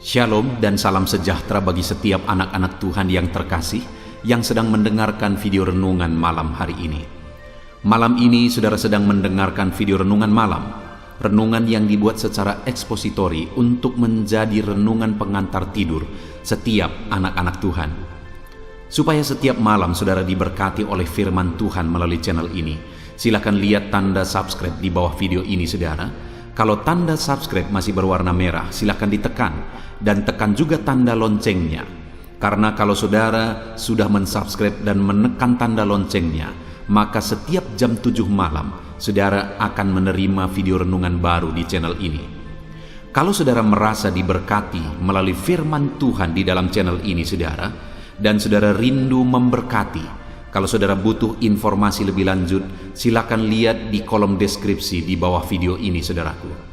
Shalom dan salam sejahtera bagi setiap anak-anak Tuhan yang terkasih yang sedang mendengarkan video renungan malam hari ini. Malam ini saudara sedang mendengarkan video renungan malam, renungan yang dibuat secara ekspositori untuk menjadi renungan pengantar tidur setiap anak-anak Tuhan. Supaya setiap malam saudara diberkati oleh firman Tuhan melalui channel ini, silakan lihat tanda subscribe di bawah video ini saudara. Kalau tanda subscribe masih berwarna merah, silakan ditekan dan tekan juga tanda loncengnya. Karena kalau saudara sudah mensubscribe dan menekan tanda loncengnya, maka setiap jam 7 malam saudara akan menerima video renungan baru di channel ini. Kalau saudara merasa diberkati melalui firman Tuhan di dalam channel ini saudara, dan saudara rindu memberkati, kalau saudara butuh informasi lebih lanjut, silakan lihat di kolom deskripsi di bawah video ini saudaraku.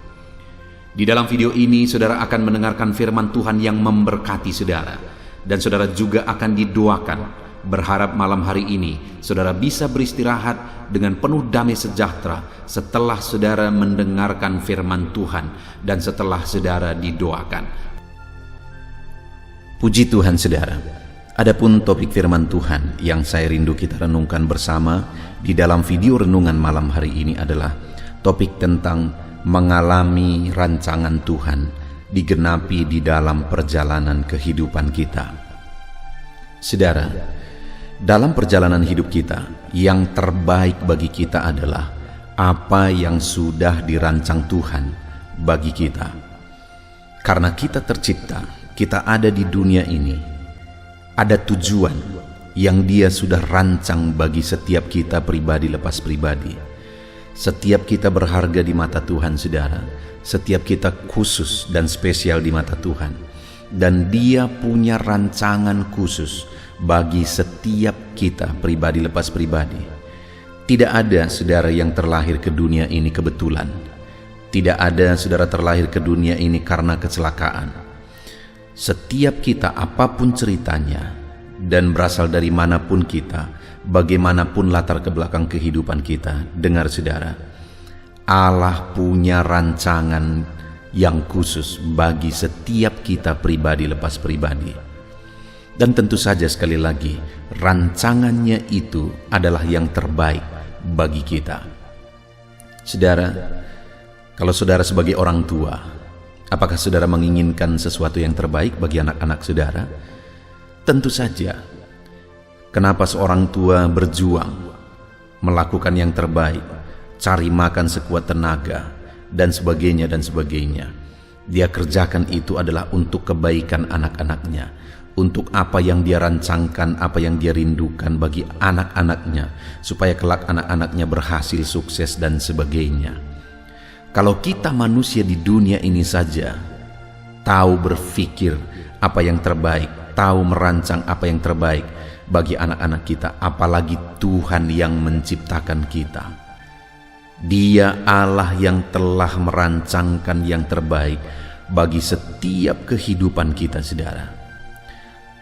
Di dalam video ini saudara akan mendengarkan firman Tuhan yang memberkati saudara, dan saudara juga akan didoakan. Berharap malam hari ini saudara bisa beristirahat dengan penuh damai sejahtera setelah saudara mendengarkan firman Tuhan dan setelah saudara didoakan. Puji Tuhan saudara. Adapun topik firman Tuhan yang saya rindu kita renungkan bersama di dalam video renungan malam hari ini adalah topik tentang mengalami rancangan Tuhan digenapi di dalam perjalanan kehidupan kita. Saudara, dalam perjalanan hidup kita, yang terbaik bagi kita adalah apa yang sudah dirancang Tuhan bagi kita. Karena kita tercipta, kita ada di dunia ini, ada tujuan yang Dia sudah rancang bagi setiap kita pribadi lepas pribadi. Setiap kita berharga di mata Tuhan saudara. Setiap kita khusus dan spesial di mata Tuhan. Dan Dia punya rancangan khusus bagi setiap kita pribadi lepas pribadi. Tidak ada saudara yang terlahir ke dunia ini kebetulan. Tidak ada saudara terlahir ke dunia ini karena kecelakaan. Setiap kita apapun ceritanya dan berasal dari manapun kita, bagaimanapun latar kebelakang kehidupan kita, dengar saudara, Allah punya rancangan yang khusus bagi setiap kita pribadi lepas pribadi. Dan tentu saja sekali lagi, rancangannya itu adalah yang terbaik bagi kita. Saudara, kalau saudara sebagai orang tua, apakah saudara menginginkan sesuatu yang terbaik bagi anak-anak saudara? Tentu saja. Kenapa seorang tua berjuang, melakukan yang terbaik, cari makan sekuat tenaga, dan sebagainya dan sebagainya. Dia kerjakan itu adalah untuk kebaikan anak-anaknya, untuk apa yang dia rancangkan, apa yang dia rindukan bagi anak-anaknya, supaya kelak anak-anaknya berhasil, sukses, dan sebagainya. Kalau kita manusia di dunia ini saja tahu berpikir apa yang terbaik, tahu merancang apa yang terbaik bagi anak-anak kita, apalagi Tuhan yang menciptakan kita. Dia Allah yang telah merancangkan yang terbaik bagi setiap kehidupan kita, saudara.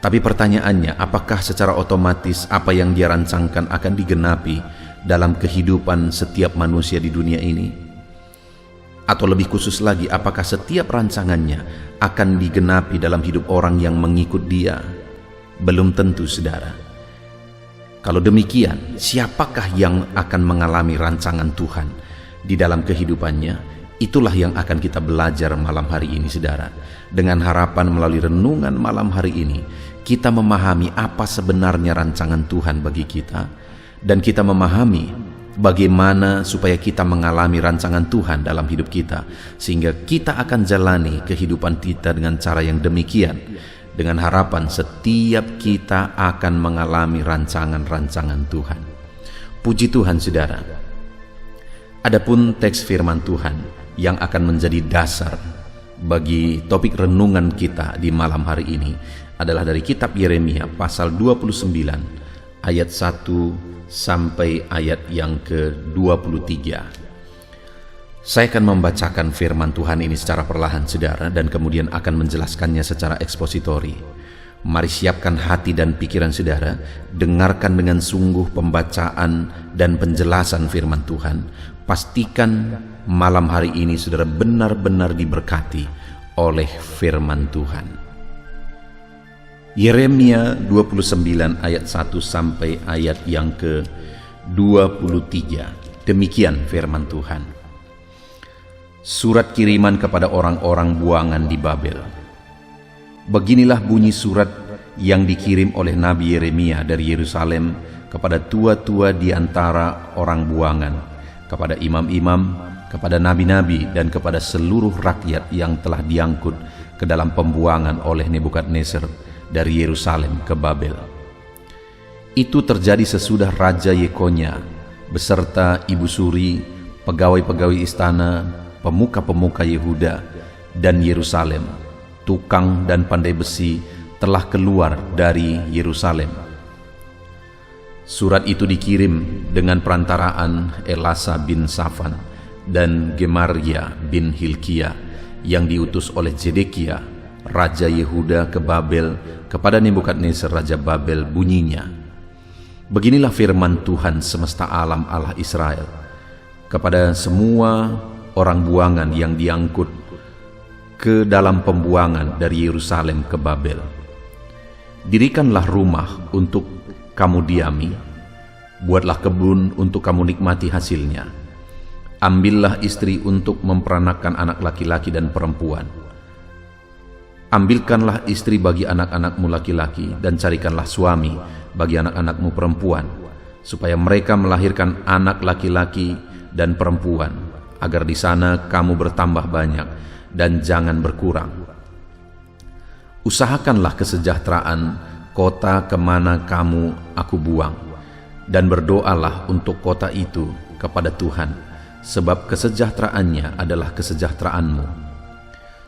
Tapi pertanyaannya, apakah secara otomatis apa yang Dia rancangkan akan digenapi dalam kehidupan setiap manusia di dunia ini? Atau lebih khusus lagi, apakah setiap rancangannya akan digenapi dalam hidup orang yang mengikut Dia? Belum tentu, saudara. Kalau demikian, siapakah yang akan mengalami rancangan Tuhan di dalam kehidupannya? Itulah yang akan kita belajar malam hari ini, saudara. Dengan harapan melalui renungan malam hari ini, kita memahami apa sebenarnya rancangan Tuhan bagi kita, dan kita memahami bagaimana supaya kita mengalami rancangan Tuhan dalam hidup kita, sehingga kita akan jalani kehidupan kita dengan cara yang demikian, dengan harapan setiap kita akan mengalami rancangan-rancangan Tuhan. Puji Tuhan saudara. Adapun teks firman Tuhan yang akan menjadi dasar bagi topik renungan kita di malam hari ini adalah dari kitab Yeremia pasal 29 ayat 1 sampai ayat yang ke-23. Saya akan membacakan firman Tuhan ini secara perlahan saudara, dan kemudian akan menjelaskannya secara ekspositori. Mari siapkan hati dan pikiran saudara, dengarkan dengan sungguh pembacaan dan penjelasan firman Tuhan. Pastikan malam hari ini saudara benar-benar diberkati oleh firman Tuhan. Yeremia 29 ayat 1 sampai ayat yang ke-23. Demikian firman Tuhan. Surat kiriman kepada orang-orang buangan di Babel. Beginilah bunyi surat yang dikirim oleh Nabi Yeremia dari Yerusalem kepada tua-tua di antara orang buangan, kepada imam-imam, kepada nabi-nabi, dan kepada seluruh rakyat yang telah diangkut ke dalam pembuangan oleh Nebukadnezar dari Yerusalem ke Babel. Itu terjadi sesudah Raja Yekonya beserta ibu suri, pegawai-pegawai istana, pemuka-pemuka Yehuda dan Yerusalem, tukang dan pandai besi telah keluar dari Yerusalem. Surat itu dikirim dengan perantaraan Elasa bin Safan dan Gemaria bin Hilkia yang diutus oleh Zedekia, Raja Yehuda ke Babel kepada Nebukadnezar Raja Babel. Bunyinya, beginilah firman Tuhan semesta alam Allah Israel kepada semua orang buangan yang diangkut ke dalam pembuangan dari Yerusalem ke Babel. Dirikanlah rumah untuk kamu diami, buatlah kebun untuk kamu nikmati hasilnya. Ambillah istri untuk memperanakan anak laki-laki dan perempuan. Ambilkanlah istri bagi anak-anakmu laki-laki dan carikanlah suami bagi anak-anakmu perempuan, supaya mereka melahirkan anak laki-laki dan perempuan, agar di sana kamu bertambah banyak dan jangan berkurang. Usahakanlah kesejahteraan kota kemana kamu aku buang, dan berdoalah untuk kota itu kepada Tuhan, sebab kesejahteraannya adalah kesejahteraanmu.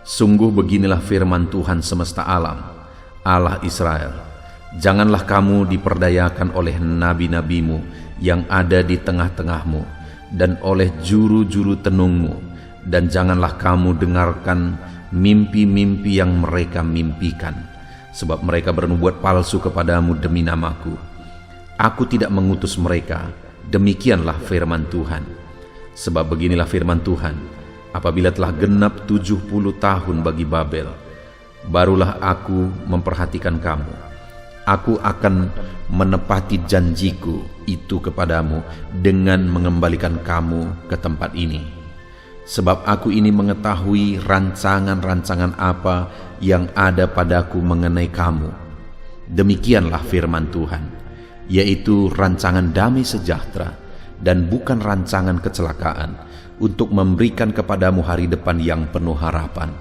Sungguh beginilah firman Tuhan semesta alam, Allah Israel. Janganlah kamu diperdayakan oleh nabi-nabimu yang ada di tengah-tengahmu dan oleh juru-juru tenungmu, dan janganlah kamu dengarkan mimpi-mimpi yang mereka mimpikan, sebab mereka bernubuat palsu kepadamu demi namaku. Aku tidak mengutus mereka, demikianlah firman Tuhan. Sebab beginilah firman Tuhan, apabila telah genap 70 tahun bagi Babel, barulah aku memperhatikan kamu. Aku akan menepati janjiku itu kepadamu dengan mengembalikan kamu ke tempat ini. Sebab aku ini mengetahui rancangan-rancangan apa yang ada padaku mengenai kamu. Demikianlah firman Tuhan, yaitu rancangan damai sejahtera dan bukan rancangan kecelakaan, untuk memberikan kepadamu hari depan yang penuh harapan.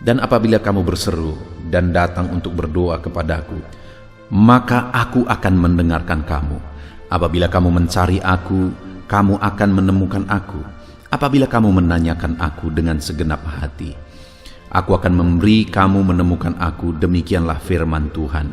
Dan apabila kamu berseru dan datang untuk berdoa kepadaku, maka aku akan mendengarkan kamu. Apabila kamu mencari aku, kamu akan menemukan aku. Apabila kamu menanyakan aku dengan segenap hati, aku akan memberi kamu menemukan aku. Demikianlah firman Tuhan.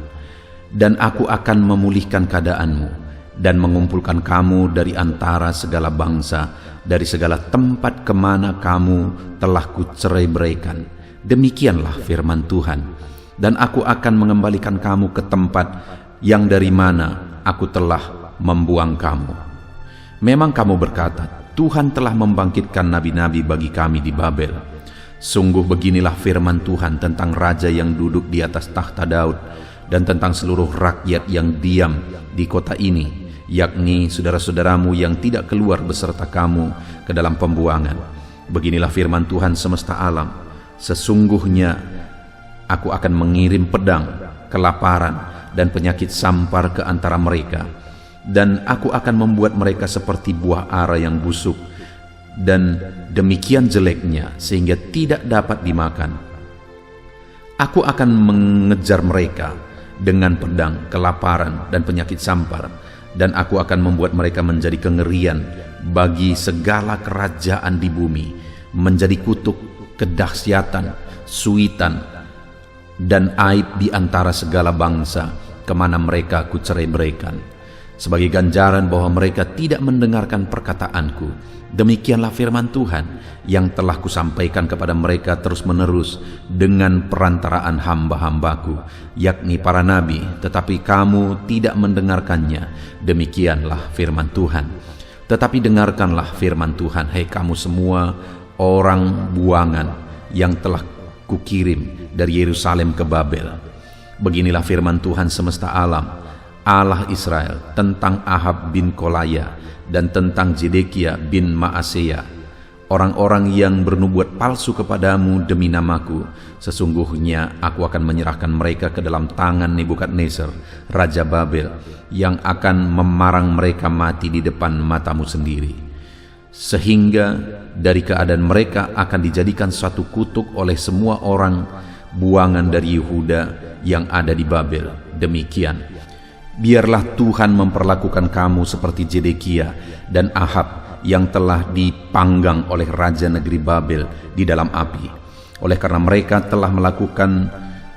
Dan aku akan memulihkan keadaanmu dan mengumpulkan kamu dari antara segala bangsa, dari segala tempat kemana kamu telah kucerai-beraikan. Demikianlah firman Tuhan. Dan aku akan mengembalikan kamu ke tempat yang dari mana aku telah membuang kamu. Memang kamu berkata, Tuhan telah membangkitkan nabi-nabi bagi kami di Babel. Sungguh beginilah firman Tuhan tentang raja yang duduk di atas takhta Daud dan tentang seluruh rakyat yang diam di kota ini, yakni saudara-saudaramu yang tidak keluar beserta kamu ke dalam pembuangan. Beginilah firman Tuhan semesta alam, sesungguhnya aku akan mengirim pedang, kelaparan, dan penyakit sampar ke antara mereka, dan aku akan membuat mereka seperti buah ara yang busuk, dan demikian jeleknya sehingga tidak dapat dimakan. Aku akan mengejar mereka dengan pedang, kelaparan, dan penyakit sampar, dan aku akan membuat mereka menjadi kengerian bagi segala kerajaan di bumi, menjadi kutuk, kedahsyatan, suitan, dan aib di antara segala bangsa kemana mereka kucerai-beraikan. Sebagai ganjaran bahwa mereka tidak mendengarkan perkataanku, demikianlah firman Tuhan yang telah kusampaikan kepada mereka terus-menerus dengan perantaraan hamba-hambaku, yakni para nabi, tetapi kamu tidak mendengarkannya. Demikianlah firman Tuhan. Tetapi dengarkanlah firman Tuhan, hai kamu semua orang buangan yang telah kukirim dari Yerusalem ke Babel. Beginilah firman Tuhan semesta alam, Allah Israel, tentang Ahab bin Kolaya dan tentang Zedekia bin Maaseya, orang-orang yang bernubuat palsu kepadamu demi namaku. Sesungguhnya aku akan menyerahkan mereka ke dalam tangan Nebukadnezar, Raja Babel, yang akan memarang mereka mati di depan matamu sendiri. Sehingga dari keadaan mereka akan dijadikan suatu kutuk oleh semua orang buangan dari Yehuda yang ada di Babel. Demikian, biarlah Tuhan memperlakukan kamu seperti Zedekia dan Ahab yang telah dipanggang oleh raja negeri Babel di dalam api, oleh karena mereka telah melakukan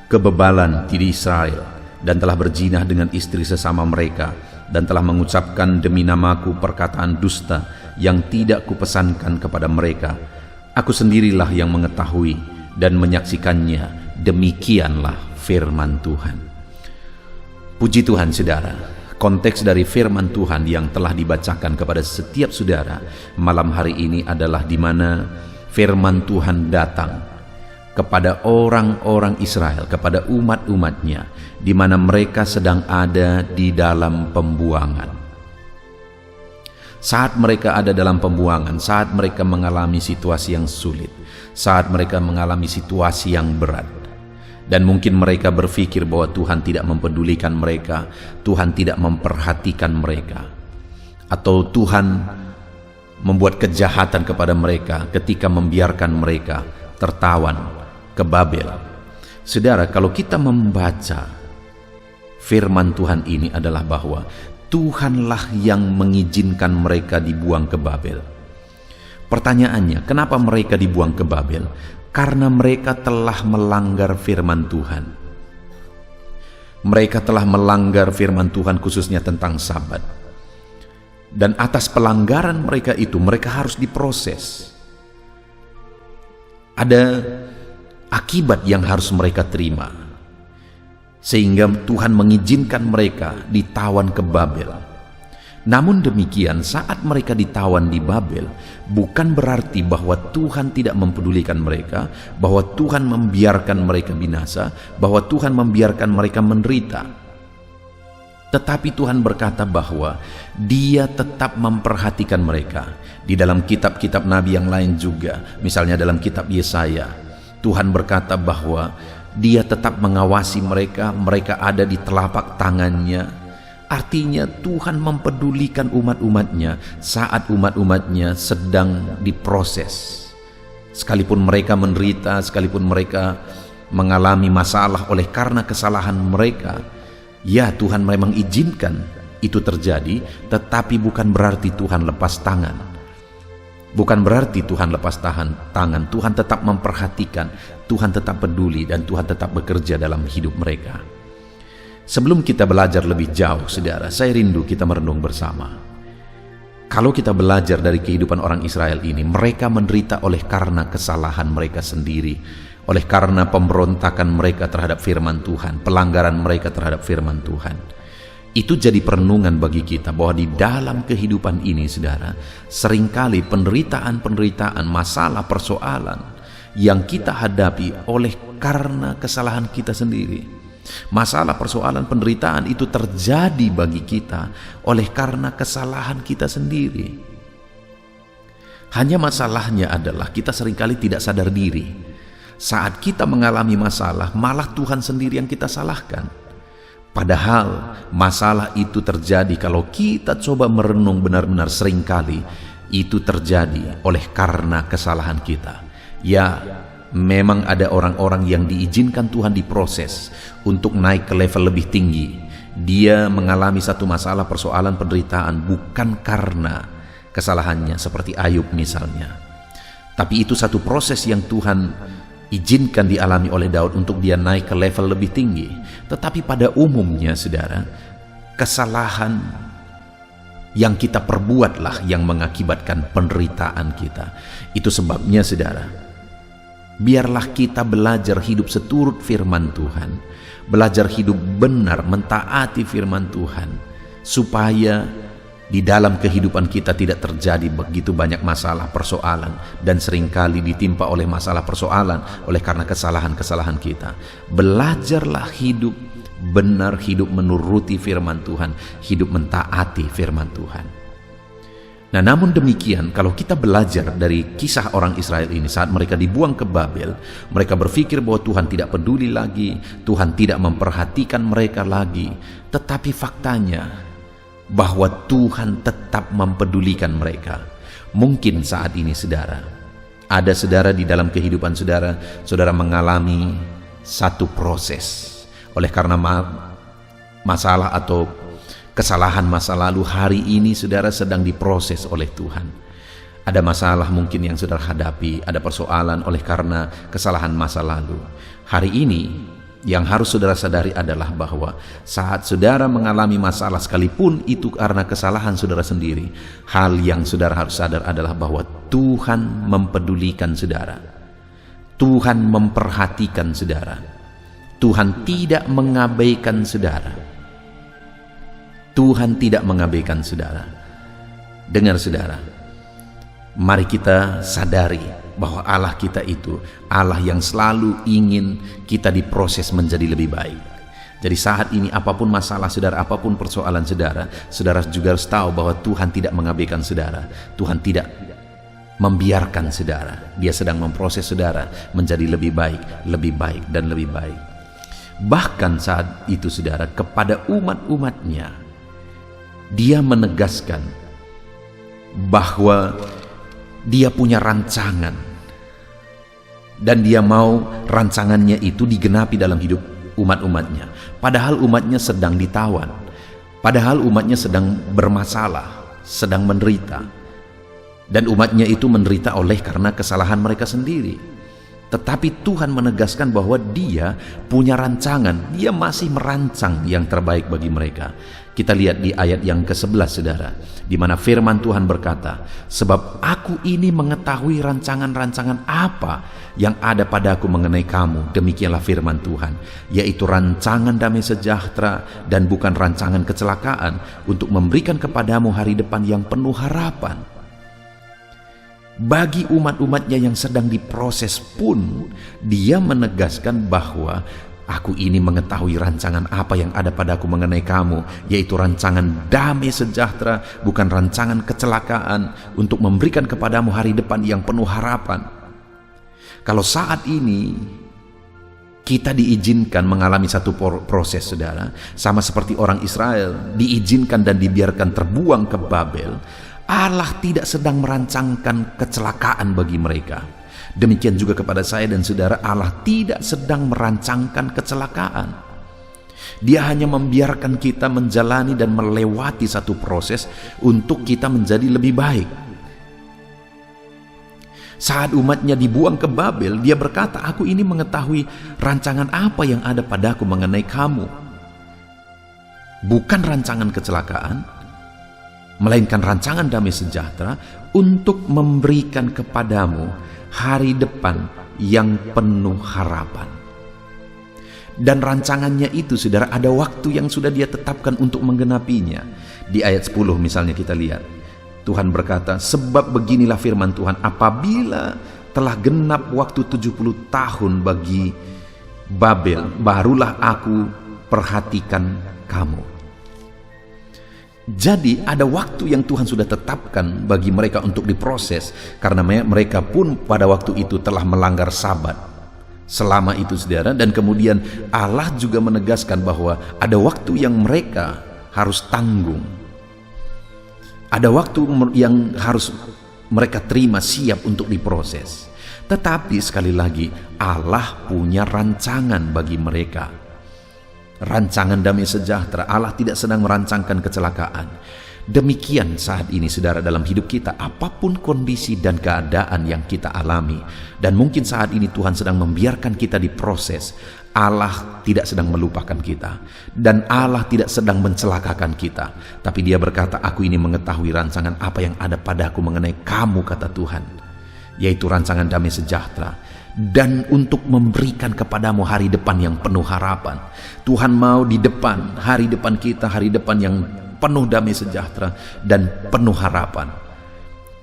kebebalan di Israel dan telah berzinah dengan istri sesama mereka, dan telah mengucapkan demi namaku perkataan dusta yang tidak kupesankan kepada mereka. Aku sendirilah yang mengetahui dan menyaksikannya. Demikianlah firman Tuhan. Puji Tuhan, saudara. Konteks dari firman Tuhan yang telah dibacakan kepada setiap saudara malam hari ini adalah di mana firman Tuhan datang kepada orang-orang Israel, kepada umat-umatnya, di mana mereka sedang ada di dalam pembuangan. Saat mereka ada dalam pembuangan, saat mereka mengalami situasi yang sulit, saat mereka mengalami situasi yang berat, dan mungkin mereka berpikir bahwa Tuhan tidak mempedulikan mereka, Tuhan tidak memperhatikan mereka, atau Tuhan membuat kejahatan kepada mereka ketika membiarkan mereka tertawan ke Babel. Saudara, kalau kita membaca firman Tuhan ini adalah bahwa Tuhanlah yang mengizinkan mereka dibuang ke Babel. Pertanyaannya, kenapa mereka dibuang ke Babel? Karena mereka telah melanggar firman Tuhan. Mereka telah melanggar firman Tuhan khususnya tentang Sabat. Dan atas pelanggaran mereka itu, mereka harus diproses. Ada akibat yang harus mereka terima, sehingga Tuhan mengizinkan mereka ditawan ke Babel. Namun demikian, saat mereka ditawan di Babel, bukan berarti bahwa Tuhan tidak mempedulikan mereka, bahwa Tuhan membiarkan mereka binasa, bahwa Tuhan membiarkan mereka menderita. Tetapi Tuhan berkata bahwa Dia tetap memperhatikan mereka. Di dalam kitab-kitab Nabi yang lain juga, misalnya dalam kitab Yesaya, Tuhan berkata bahwa Dia tetap mengawasi mereka, mereka ada di telapak tangannya. Artinya Tuhan mempedulikan umat-umatnya saat umat-umatnya sedang diproses. Sekalipun mereka menderita, sekalipun mereka mengalami masalah oleh karena kesalahan mereka, ya Tuhan memang izinkan itu terjadi, tetapi bukan berarti Tuhan lepas tangan. Bukan berarti Tuhan lepas tangan. Tuhan tetap memperhatikan, Tuhan tetap peduli, dan Tuhan tetap bekerja dalam hidup mereka. Sebelum kita belajar lebih jauh, saudara, saya rindu kita merenung bersama. Kalau kita belajar dari kehidupan orang Israel ini, mereka menderita oleh karena kesalahan mereka sendiri, oleh karena pemberontakan mereka terhadap firman Tuhan, pelanggaran mereka terhadap firman Tuhan. Itu jadi perenungan bagi kita bahwa di dalam kehidupan ini, saudara, seringkali penderitaan-penderitaan, masalah, persoalan yang kita hadapi oleh karena kesalahan kita sendiri. Masalah, persoalan, penderitaan itu terjadi bagi kita oleh karena kesalahan kita sendiri. Hanya masalahnya adalah kita seringkali tidak sadar diri. Saat kita mengalami masalah, malah Tuhan sendiri yang kita salahkan. Padahal masalah itu terjadi, kalau kita coba merenung benar-benar, seringkali itu terjadi oleh karena kesalahan kita. Ya, memang ada orang-orang yang diizinkan Tuhan diproses untuk naik ke level lebih tinggi. Dia mengalami satu masalah, persoalan, penderitaan bukan karena kesalahannya, seperti Ayub misalnya. Tapi itu satu proses yang Tuhan izinkan dialami oleh Daud untuk dia naik ke level lebih tinggi. Tetapi pada umumnya, saudara, kesalahan yang kita perbuatlah yang mengakibatkan penderitaan kita. Itu sebabnya, saudara, biarlah kita belajar hidup seturut firman Tuhan, belajar hidup benar, mentaati firman Tuhan, supaya Di dalam kehidupan kita tidak terjadi begitu banyak masalah, persoalan, dan seringkali ditimpa oleh masalah persoalan oleh karena kesalahan-kesalahan kita. Belajarlah hidup benar, hidup menuruti firman Tuhan, hidup mentaati firman Tuhan. Nah, namun demikian, kalau kita belajar dari kisah orang Israel ini, saat mereka dibuang ke Babel, mereka berpikir bahwa Tuhan tidak peduli lagi, Tuhan tidak memperhatikan mereka lagi. Tetapi faktanya bahwa Tuhan tetap mempedulikan mereka. Mungkin saat ini saudara, ada saudara di dalam kehidupan saudara, saudara mengalami satu proses. Oleh karena masalah atau kesalahan masa lalu, hari ini saudara sedang diproses oleh Tuhan. Ada masalah mungkin yang saudara hadapi, ada persoalan oleh karena kesalahan masa lalu. Hari ini yang harus saudara sadari adalah bahwa saat saudara mengalami masalah, sekalipun itu karena kesalahan saudara sendiri, hal yang saudara harus sadar adalah bahwa Tuhan mempedulikan saudara. Tuhan memperhatikan saudara. Tuhan tidak mengabaikan saudara. Tuhan tidak mengabaikan saudara. Dengar saudara, mari kita sadari bahwa Allah kita itu Allah yang selalu ingin kita diproses menjadi lebih baik. Jadi saat ini apapun masalah saudara, apapun persoalan saudara, saudara juga harus tahu bahwa Tuhan tidak mengabaikan saudara. Tuhan tidak membiarkan saudara. Dia sedang memproses saudara menjadi lebih baik, dan lebih baik. Bahkan saat itu saudara, kepada umat-umatnya Dia menegaskan bahwa Dia punya rancangan, dan Dia mau rancangannya itu digenapi dalam hidup umat-umatnya. Padahal umatnya sedang ditawan, padahal umatnya sedang bermasalah, sedang menderita, dan umatnya itu menderita oleh karena kesalahan mereka sendiri. Tetapi Tuhan menegaskan bahwa Dia punya rancangan. Dia masih merancang yang terbaik bagi mereka. Kita lihat di ayat yang ke-11 saudara, di mana firman Tuhan berkata, sebab aku ini mengetahui rancangan-rancangan apa yang ada padaku mengenai kamu, demikianlah firman Tuhan, yaitu rancangan damai sejahtera dan bukan rancangan kecelakaan, untuk memberikan kepadamu hari depan yang penuh harapan. Bagi umat-umatnya yang sedang diproses pun, Dia menegaskan bahwa aku ini mengetahui rancangan apa yang ada padaku mengenai kamu, yaitu rancangan damai sejahtera, bukan rancangan kecelakaan, untuk memberikan kepadamu hari depan yang penuh harapan. Kalau saat ini kita diizinkan mengalami satu proses saudara, sama seperti orang Israel diizinkan dan dibiarkan terbuang ke Babel, Allah tidak sedang merancangkan kecelakaan bagi mereka. Demikian juga kepada saya dan saudara, Allah tidak sedang merancangkan kecelakaan. Dia hanya membiarkan kita menjalani dan melewati satu proses untuk kita menjadi lebih baik. Saat umatnya dibuang ke Babel, Dia berkata, aku ini mengetahui rancangan apa yang ada padaku mengenai kamu. Bukan rancangan kecelakaan, melainkan rancangan damai sejahtera, untuk memberikan kepadamu hari depan yang penuh harapan. Dan rancangannya itu saudara, ada waktu yang sudah Dia tetapkan untuk menggenapinya. Di ayat 10 misalnya kita lihat, Tuhan berkata, sebab beginilah firman Tuhan, apabila telah genap waktu 70 tahun bagi Babel, barulah aku perhatikan kamu. Jadi ada waktu yang Tuhan sudah tetapkan bagi mereka untuk diproses, karena mereka pun pada waktu itu telah melanggar Sabat selama itu saudara. Dan kemudian Allah juga menegaskan bahwa ada waktu yang mereka harus tanggung, ada waktu yang harus mereka terima, siap untuk diproses. Tetapi sekali lagi, Allah punya rancangan bagi mereka, rancangan damai sejahtera. Allah tidak sedang merancangkan kecelakaan. Demikian saat ini saudara, dalam hidup kita, apapun kondisi dan keadaan yang kita alami, dan mungkin saat ini Tuhan sedang membiarkan kita diproses, Allah tidak sedang melupakan kita, dan Allah tidak sedang mencelakakan kita. Tapi Dia berkata, aku ini mengetahui rancangan apa yang ada padaku mengenai kamu, kata Tuhan, yaitu rancangan damai sejahtera, dan untuk memberikan kepadamu hari depan yang penuh harapan. Tuhan mau di depan, hari depan kita, hari depan yang penuh damai sejahtera, dan penuh harapan.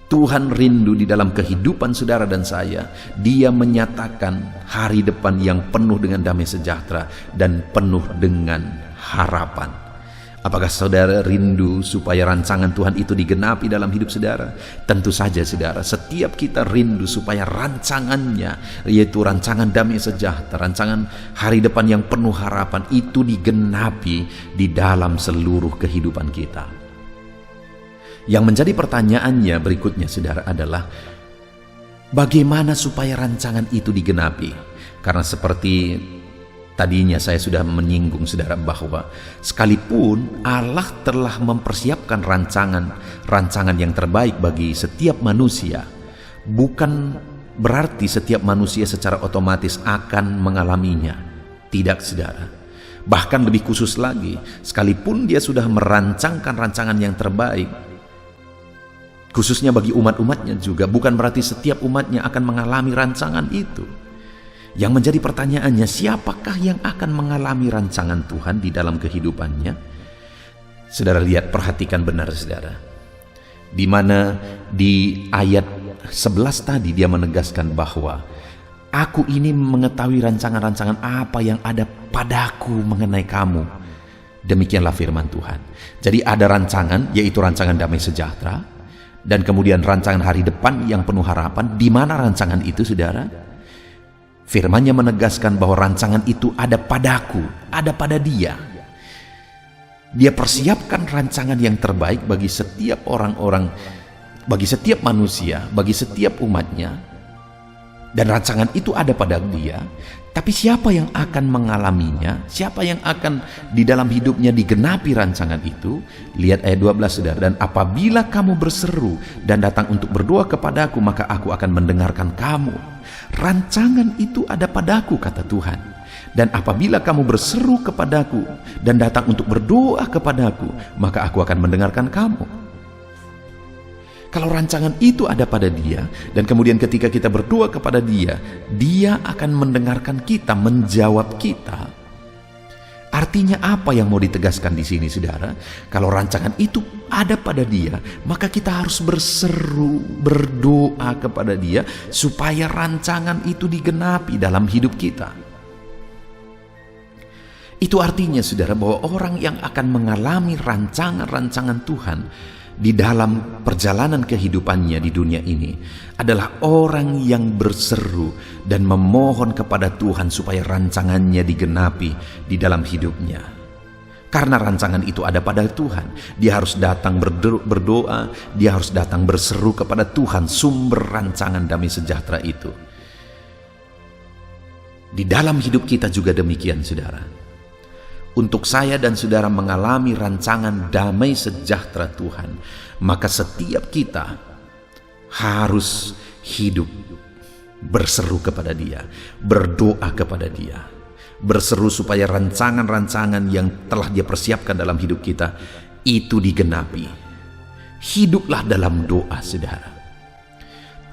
Tuhan rindu di dalam kehidupan saudara dan saya. Dia menyatakan hari depan yang penuh dengan damai sejahtera dan penuh dengan harapan. Apakah saudara rindu supaya rancangan Tuhan itu digenapi dalam hidup saudara? Tentu saja saudara, setiap kita rindu supaya rancangannya, yaitu rancangan damai sejahtera, rancangan hari depan yang penuh harapan, itu digenapi di dalam seluruh kehidupan kita. Yang menjadi pertanyaannya berikutnya saudara adalah, bagaimana supaya rancangan itu digenapi? Karena seperti tadinya saya sudah menyinggung saudara bahwa sekalipun Allah telah mempersiapkan rancangan yang terbaik bagi setiap manusia, bukan berarti setiap manusia secara otomatis akan mengalaminya. Tidak saudara. Bahkan lebih khusus lagi, sekalipun dia sudah merancangkan rancangan yang terbaik, khususnya bagi umat-umatnya juga, bukan berarti setiap umatnya akan mengalami rancangan itu. Yang menjadi pertanyaannya, siapakah yang akan mengalami rancangan Tuhan di dalam kehidupannya? Saudara lihat, perhatikan benar saudara. Di mana di ayat 11 tadi dia menegaskan bahwa aku ini mengetahui rancangan-rancangan apa yang ada padaku mengenai kamu. Demikianlah firman Tuhan. Jadi ada rancangan, yaitu rancangan damai sejahtera, dan kemudian rancangan hari depan yang penuh harapan. Di mana rancangan itu saudara? Firman-Nya menegaskan bahwa rancangan itu ada padaku, ada pada Dia. Dia persiapkan rancangan yang terbaik bagi setiap orang-orang, bagi setiap manusia, bagi setiap umatnya. Dan rancangan itu ada pada Dia. Tapi siapa yang akan mengalaminya? Siapa yang akan di dalam hidupnya digenapi rancangan itu? Lihat ayat 12 saudara. Dan apabila kamu berseru dan datang untuk berdoa kepadaku, maka aku akan mendengarkan kamu. Rancangan itu ada padaku, kata Tuhan. Dan apabila kamu berseru kepadaku dan datang untuk berdoa kepadaku, maka aku akan mendengarkan kamu. Kalau rancangan itu ada pada Dia, dan kemudian ketika kita berdoa kepada Dia, Dia akan mendengarkan kita, menjawab kita. Artinya apa yang mau ditegaskan di sini saudara? Kalau rancangan itu ada pada Dia, maka kita harus berseru, berdoa kepada Dia supaya rancangan itu digenapi dalam hidup kita. Itu artinya saudara bahwa orang yang akan mengalami rancangan-rancangan Tuhan di dalam perjalanan kehidupannya di dunia ini adalah orang yang berseru dan memohon kepada Tuhan supaya rancangannya digenapi di dalam hidupnya. Karena rancangan itu ada pada Tuhan, dia harus datang berdoa, dia harus datang berseru kepada Tuhan, sumber rancangan damai sejahtera itu. Di dalam hidup kita juga demikian saudara. Untuk saya dan saudara mengalami rancangan damai sejahtera Tuhan, maka setiap kita harus hidup berseru kepada Dia, berdoa kepada Dia, berseru supaya rancangan-rancangan yang telah Dia persiapkan dalam hidup kita itu digenapi. Hiduplah dalam doa saudara.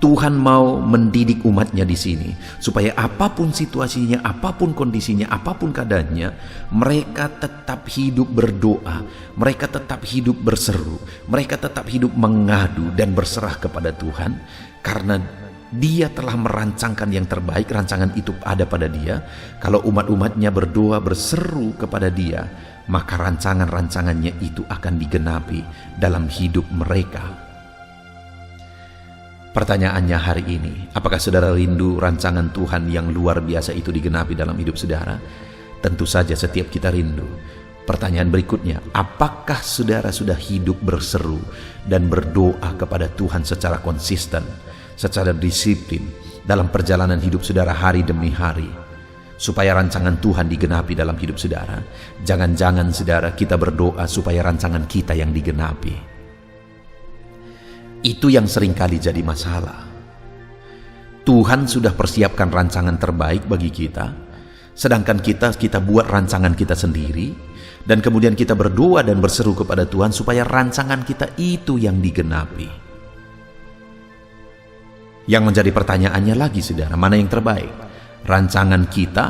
Tuhan mau mendidik umatnya di sini supaya apapun situasinya, apapun kondisinya, apapun keadaannya, mereka tetap hidup berdoa, mereka tetap hidup berseru, mereka tetap hidup mengadu dan berserah kepada Tuhan, karena Dia telah merancangkan yang terbaik. Rancangan itu ada pada Dia. Kalau umat-umatnya berdoa berseru kepada Dia, maka rancangan-rancangannya itu akan digenapi dalam hidup mereka. Pertanyaannya hari ini, apakah saudara rindu rancangan Tuhan yang luar biasa itu digenapi dalam hidup saudara? Tentu saja setiap kita rindu. Pertanyaan berikutnya, apakah saudara sudah hidup berseru dan berdoa kepada Tuhan secara konsisten, secara disiplin dalam perjalanan hidup saudara hari demi hari, supaya rancangan Tuhan digenapi dalam hidup saudara? Jangan-jangan saudara kita berdoa supaya rancangan kita yang digenapi. Itu yang seringkali jadi masalah. Tuhan sudah persiapkan rancangan terbaik bagi kita, sedangkan kita buat rancangan kita sendiri, dan kemudian kita berdoa dan berseru kepada Tuhan supaya rancangan kita itu yang digenapi. Yang menjadi pertanyaannya lagi saudara, mana yang terbaik? Rancangan kita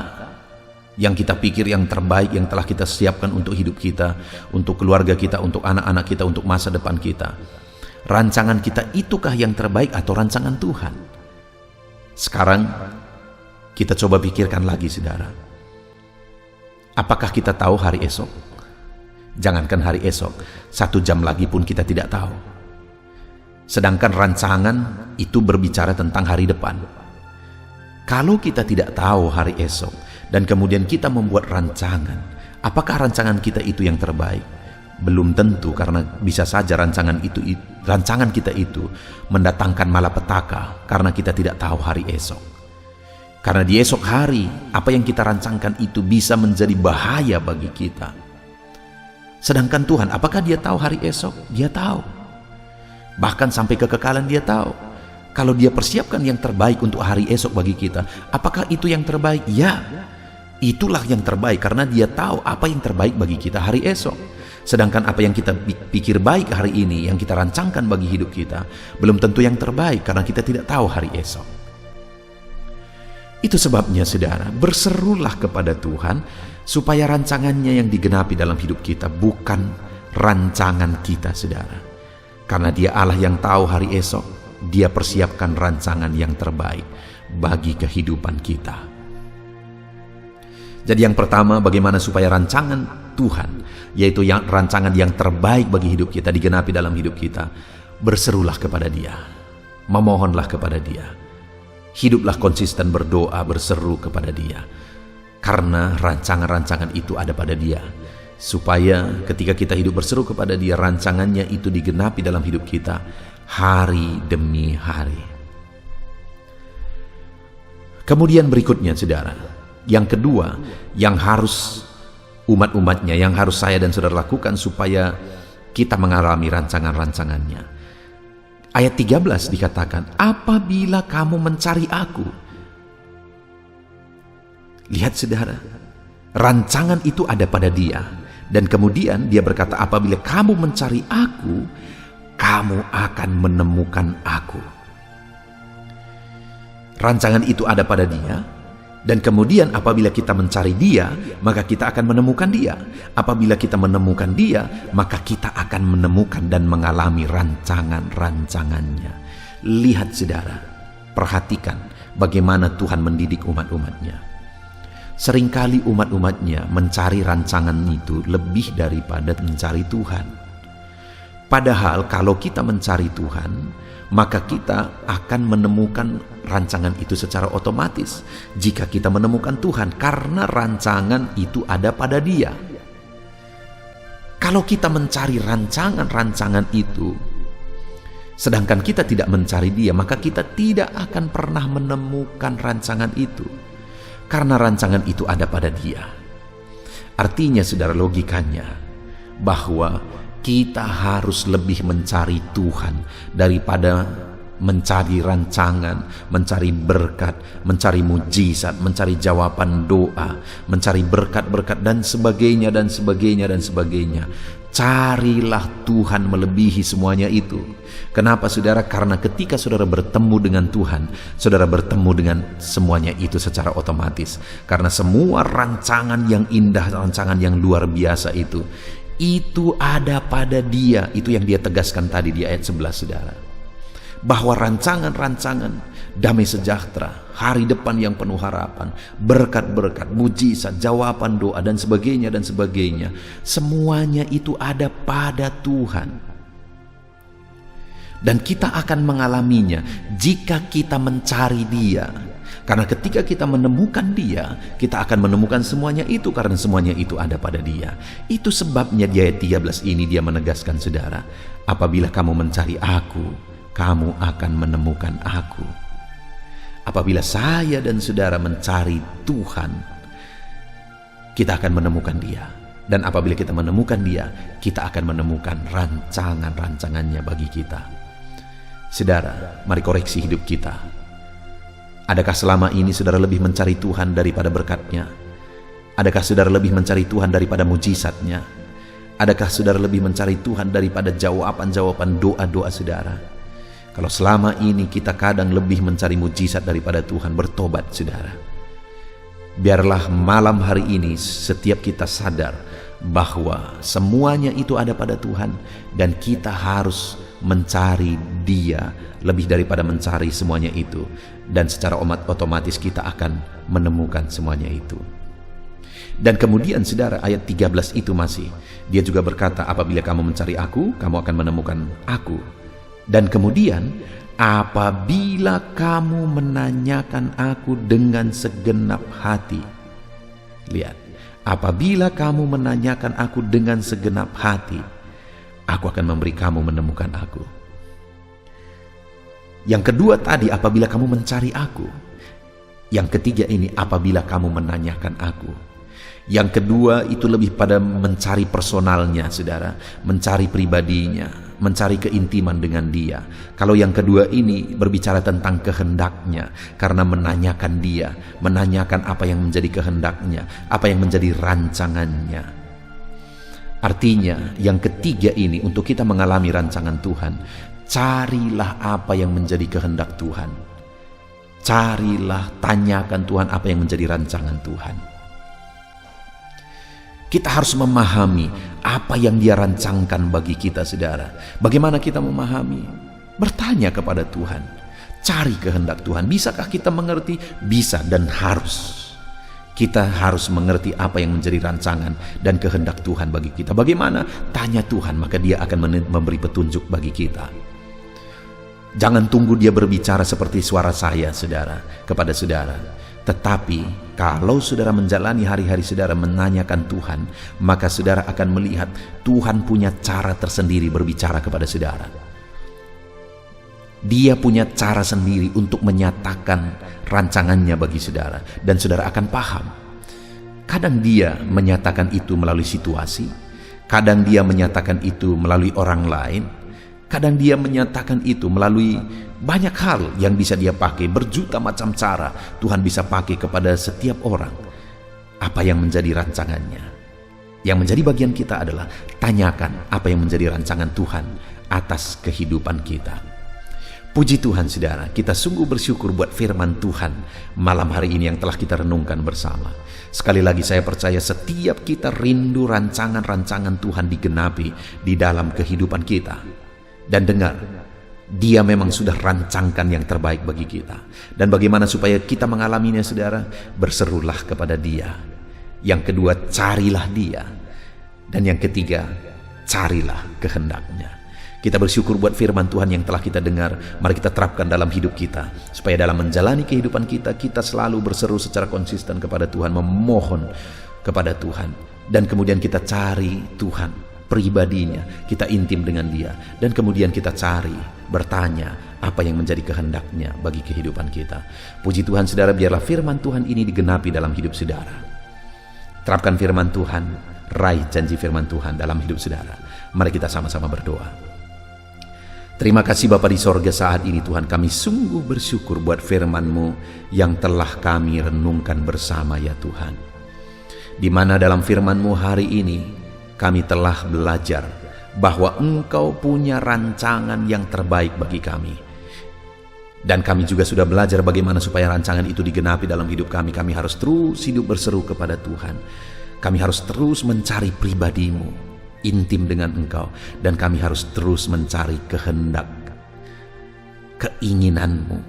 yang kita pikir yang terbaik, yang telah kita siapkan untuk hidup kita, untuk keluarga kita, untuk anak-anak kita, untuk masa depan kita. Rancangan kita itukah yang terbaik atau rancangan Tuhan? Sekarang kita coba pikirkan lagi, saudara. Apakah kita tahu hari esok? Jangankan hari esok, 1 jam lagi pun kita tidak tahu. Sedangkan rancangan itu berbicara tentang hari depan. Kalau kita tidak tahu hari esok dan kemudian kita membuat rancangan, apakah rancangan kita itu yang terbaik? Belum tentu, karena bisa saja rancangan kita itu mendatangkan malapetaka karena kita tidak tahu hari esok. Karena di esok hari, apa yang kita rancangkan itu bisa menjadi bahaya bagi kita. Sedangkan Tuhan, apakah Dia tahu hari esok? Dia tahu. Bahkan sampai kekekalan Dia tahu. Kalau Dia persiapkan yang terbaik untuk hari esok bagi kita, apakah itu yang terbaik? Ya, itulah yang terbaik, karena Dia tahu apa yang terbaik bagi kita hari esok. Sedangkan apa yang kita pikir baik hari ini, yang kita rancangkan bagi hidup kita, belum tentu yang terbaik karena kita tidak tahu hari esok. Itu sebabnya, saudara, berserulah kepada Tuhan supaya rancangannya yang digenapi dalam hidup kita, bukan rancangan kita, saudara. Karena Dia Allah yang tahu hari esok, Dia persiapkan rancangan yang terbaik bagi kehidupan kita. Jadi yang pertama, bagaimana supaya rancangan Tuhan, yaitu rancangan yang terbaik bagi hidup kita, digenapi dalam hidup kita. Berserulah kepada Dia, memohonlah kepada Dia. Hiduplah konsisten berdoa, berseru kepada Dia, karena rancangan-rancangan itu ada pada Dia, supaya ketika kita hidup berseru kepada Dia, rancangannya itu digenapi dalam hidup kita hari demi hari. Kemudian berikutnya, saudara, yang kedua, yang harus umat-umatnya, yang harus saya dan saudara lakukan supaya kita mengalami rancangan-rancangannya. Ayat 13 dikatakan, apabila kamu mencari aku. Lihat, saudara, rancangan itu ada pada Dia. Dan kemudian Dia berkata, apabila kamu mencari aku, kamu akan menemukan aku. Rancangan itu ada pada Dia. Dan kemudian apabila kita mencari Dia, maka kita akan menemukan Dia. Apabila kita menemukan Dia, maka kita akan menemukan dan mengalami rancangan-rancangannya. Lihat, saudara, perhatikan bagaimana Tuhan mendidik umat-umatnya. Seringkali umat-umatnya mencari rancangan itu lebih daripada mencari Tuhan. Padahal kalau kita mencari Tuhan, maka kita akan menemukan rancangan itu secara otomatis jika kita menemukan Tuhan, karena rancangan itu ada pada Dia. Kalau kita mencari rancangan-rancangan itu, sedangkan kita tidak mencari Dia, maka kita tidak akan pernah menemukan rancangan itu, karena rancangan itu ada pada Dia. Artinya, saudara, logikanya bahwa kita harus lebih mencari Tuhan daripada mencari rancangan, mencari berkat, mencari mujizat, mencari jawaban doa, mencari berkat-berkat dan sebagainya dan sebagainya dan sebagainya. Carilah Tuhan melebihi semuanya itu. Kenapa, saudara? Karena ketika saudara bertemu dengan Tuhan, saudara bertemu dengan semuanya itu secara otomatis. Karena semua rancangan yang indah, rancangan yang luar biasa itu ada pada Dia. Itu yang Dia tegaskan tadi di ayat 11, saudara. Bahwa rancangan-rancangan damai sejahtera, hari depan yang penuh harapan, berkat-berkat, mujizat, jawaban doa dan sebagainya, semuanya itu ada pada Tuhan. Dan kita akan mengalaminya jika kita mencari Dia. Karena ketika kita menemukan Dia, kita akan menemukan semuanya itu, karena semuanya itu ada pada Dia. Itu sebabnya di ayat 13 ini Dia menegaskan, saudara, apabila kamu mencari aku, kamu akan menemukan aku. Apabila saya dan saudara mencari Tuhan, kita akan menemukan Dia. Dan apabila kita menemukan Dia, kita akan menemukan rancangan-rancangannya bagi kita. Saudara, mari koreksi hidup kita. Adakah selama ini saudara lebih mencari Tuhan daripada berkat-Nya? Adakah saudara lebih mencari Tuhan daripada mujizat-Nya? Adakah saudara lebih mencari Tuhan daripada jawaban-jawaban doa-doa saudara? Kalau selama ini kita kadang lebih mencari mujizat daripada Tuhan, bertobat, saudara. Biarlah malam hari ini setiap kita sadar bahwa semuanya itu ada pada Tuhan, dan kita harus mencari Dia lebih daripada mencari semuanya itu, dan secara otomatis kita akan menemukan semuanya itu. Dan kemudian saudara, ayat 13 itu masih, dia juga berkata, apabila kamu mencari aku, kamu akan menemukan aku. Dan kemudian, apabila kamu menanyakan aku dengan segenap hati. Lihat, apabila kamu menanyakan aku dengan segenap hati, aku akan memberi kamu menemukan aku. Yang kedua tadi, apabila kamu mencari aku. Yang ketiga ini, apabila kamu menanyakan aku. Yang kedua itu lebih pada mencari personalnya, saudara, mencari pribadinya, mencari keintiman dengan dia. Kalau yang kedua ini berbicara tentang kehendaknya, karena menanyakan dia, menanyakan apa yang menjadi kehendaknya, apa yang menjadi rancangannya. Artinya yang ketiga ini, untuk kita mengalami rancangan Tuhan, carilah apa yang menjadi kehendak Tuhan. Carilah, tanyakan Tuhan apa yang menjadi rancangan Tuhan. Kita harus memahami apa yang Dia rancangkan bagi kita, saudara. Bagaimana kita memahami? Bertanya kepada Tuhan. Cari kehendak Tuhan. Bisakah kita mengerti? Bisa dan harus. Kita harus mengerti apa yang menjadi rancangan dan kehendak Tuhan bagi kita. Bagaimana? Tanya Tuhan, maka Dia akan memberi petunjuk bagi kita. Jangan tunggu Dia berbicara seperti suara saya, saudara, kepada saudara. Tetapi kalau saudara menjalani hari-hari saudara menanyakan Tuhan, maka saudara akan melihat Tuhan punya cara tersendiri berbicara kepada saudara. Dia punya cara sendiri untuk menyatakan rancangannya bagi saudara, dan saudara akan paham. Kadang Dia menyatakan itu melalui situasi, kadang Dia menyatakan itu melalui orang lain, kadang Dia menyatakan itu melalui banyak hal yang bisa Dia pakai. Berjuta macam cara Tuhan bisa pakai kepada setiap orang. Apa yang menjadi rancangannya? Yang menjadi bagian kita adalah tanyakan apa yang menjadi rancangan Tuhan atas kehidupan kita. Puji Tuhan, saudara, kita sungguh bersyukur buat firman Tuhan malam hari ini yang telah kita renungkan bersama. Sekali lagi saya percaya setiap kita rindu rancangan-rancangan Tuhan digenapi di dalam kehidupan kita. Dan dengar, Dia memang sudah rancangkan yang terbaik bagi kita. Dan bagaimana supaya kita mengalaminya, saudara? Berserulah kepada Dia. Yang kedua, carilah Dia. Dan yang ketiga, carilah kehendaknya. Kita bersyukur buat firman Tuhan yang telah kita dengar. Mari kita terapkan dalam hidup kita, supaya dalam menjalani kehidupan kita, kita selalu berseru secara konsisten kepada Tuhan, memohon kepada Tuhan. Dan kemudian kita cari Tuhan, pribadinya, kita intim dengan Dia, dan kemudian kita cari, bertanya apa yang menjadi kehendaknya bagi kehidupan kita. Puji Tuhan, saudara, biarlah firman Tuhan ini digenapi dalam hidup saudara. Terapkan firman Tuhan, raih janji firman Tuhan dalam hidup saudara. Mari kita sama-sama berdoa. Terima kasih Bapa di sorga, saat ini Tuhan kami sungguh bersyukur buat firman-Mu yang telah kami renungkan bersama, ya Tuhan. Di mana dalam firman-Mu hari ini kami telah belajar bahwa Engkau punya rancangan yang terbaik bagi kami. Dan kami juga sudah belajar bagaimana supaya rancangan itu digenapi dalam hidup kami. Kami harus terus hidup berseru kepada Tuhan. Kami harus terus mencari pribadi-Mu, intim dengan Engkau. Dan kami harus terus mencari kehendak, keinginan-Mu,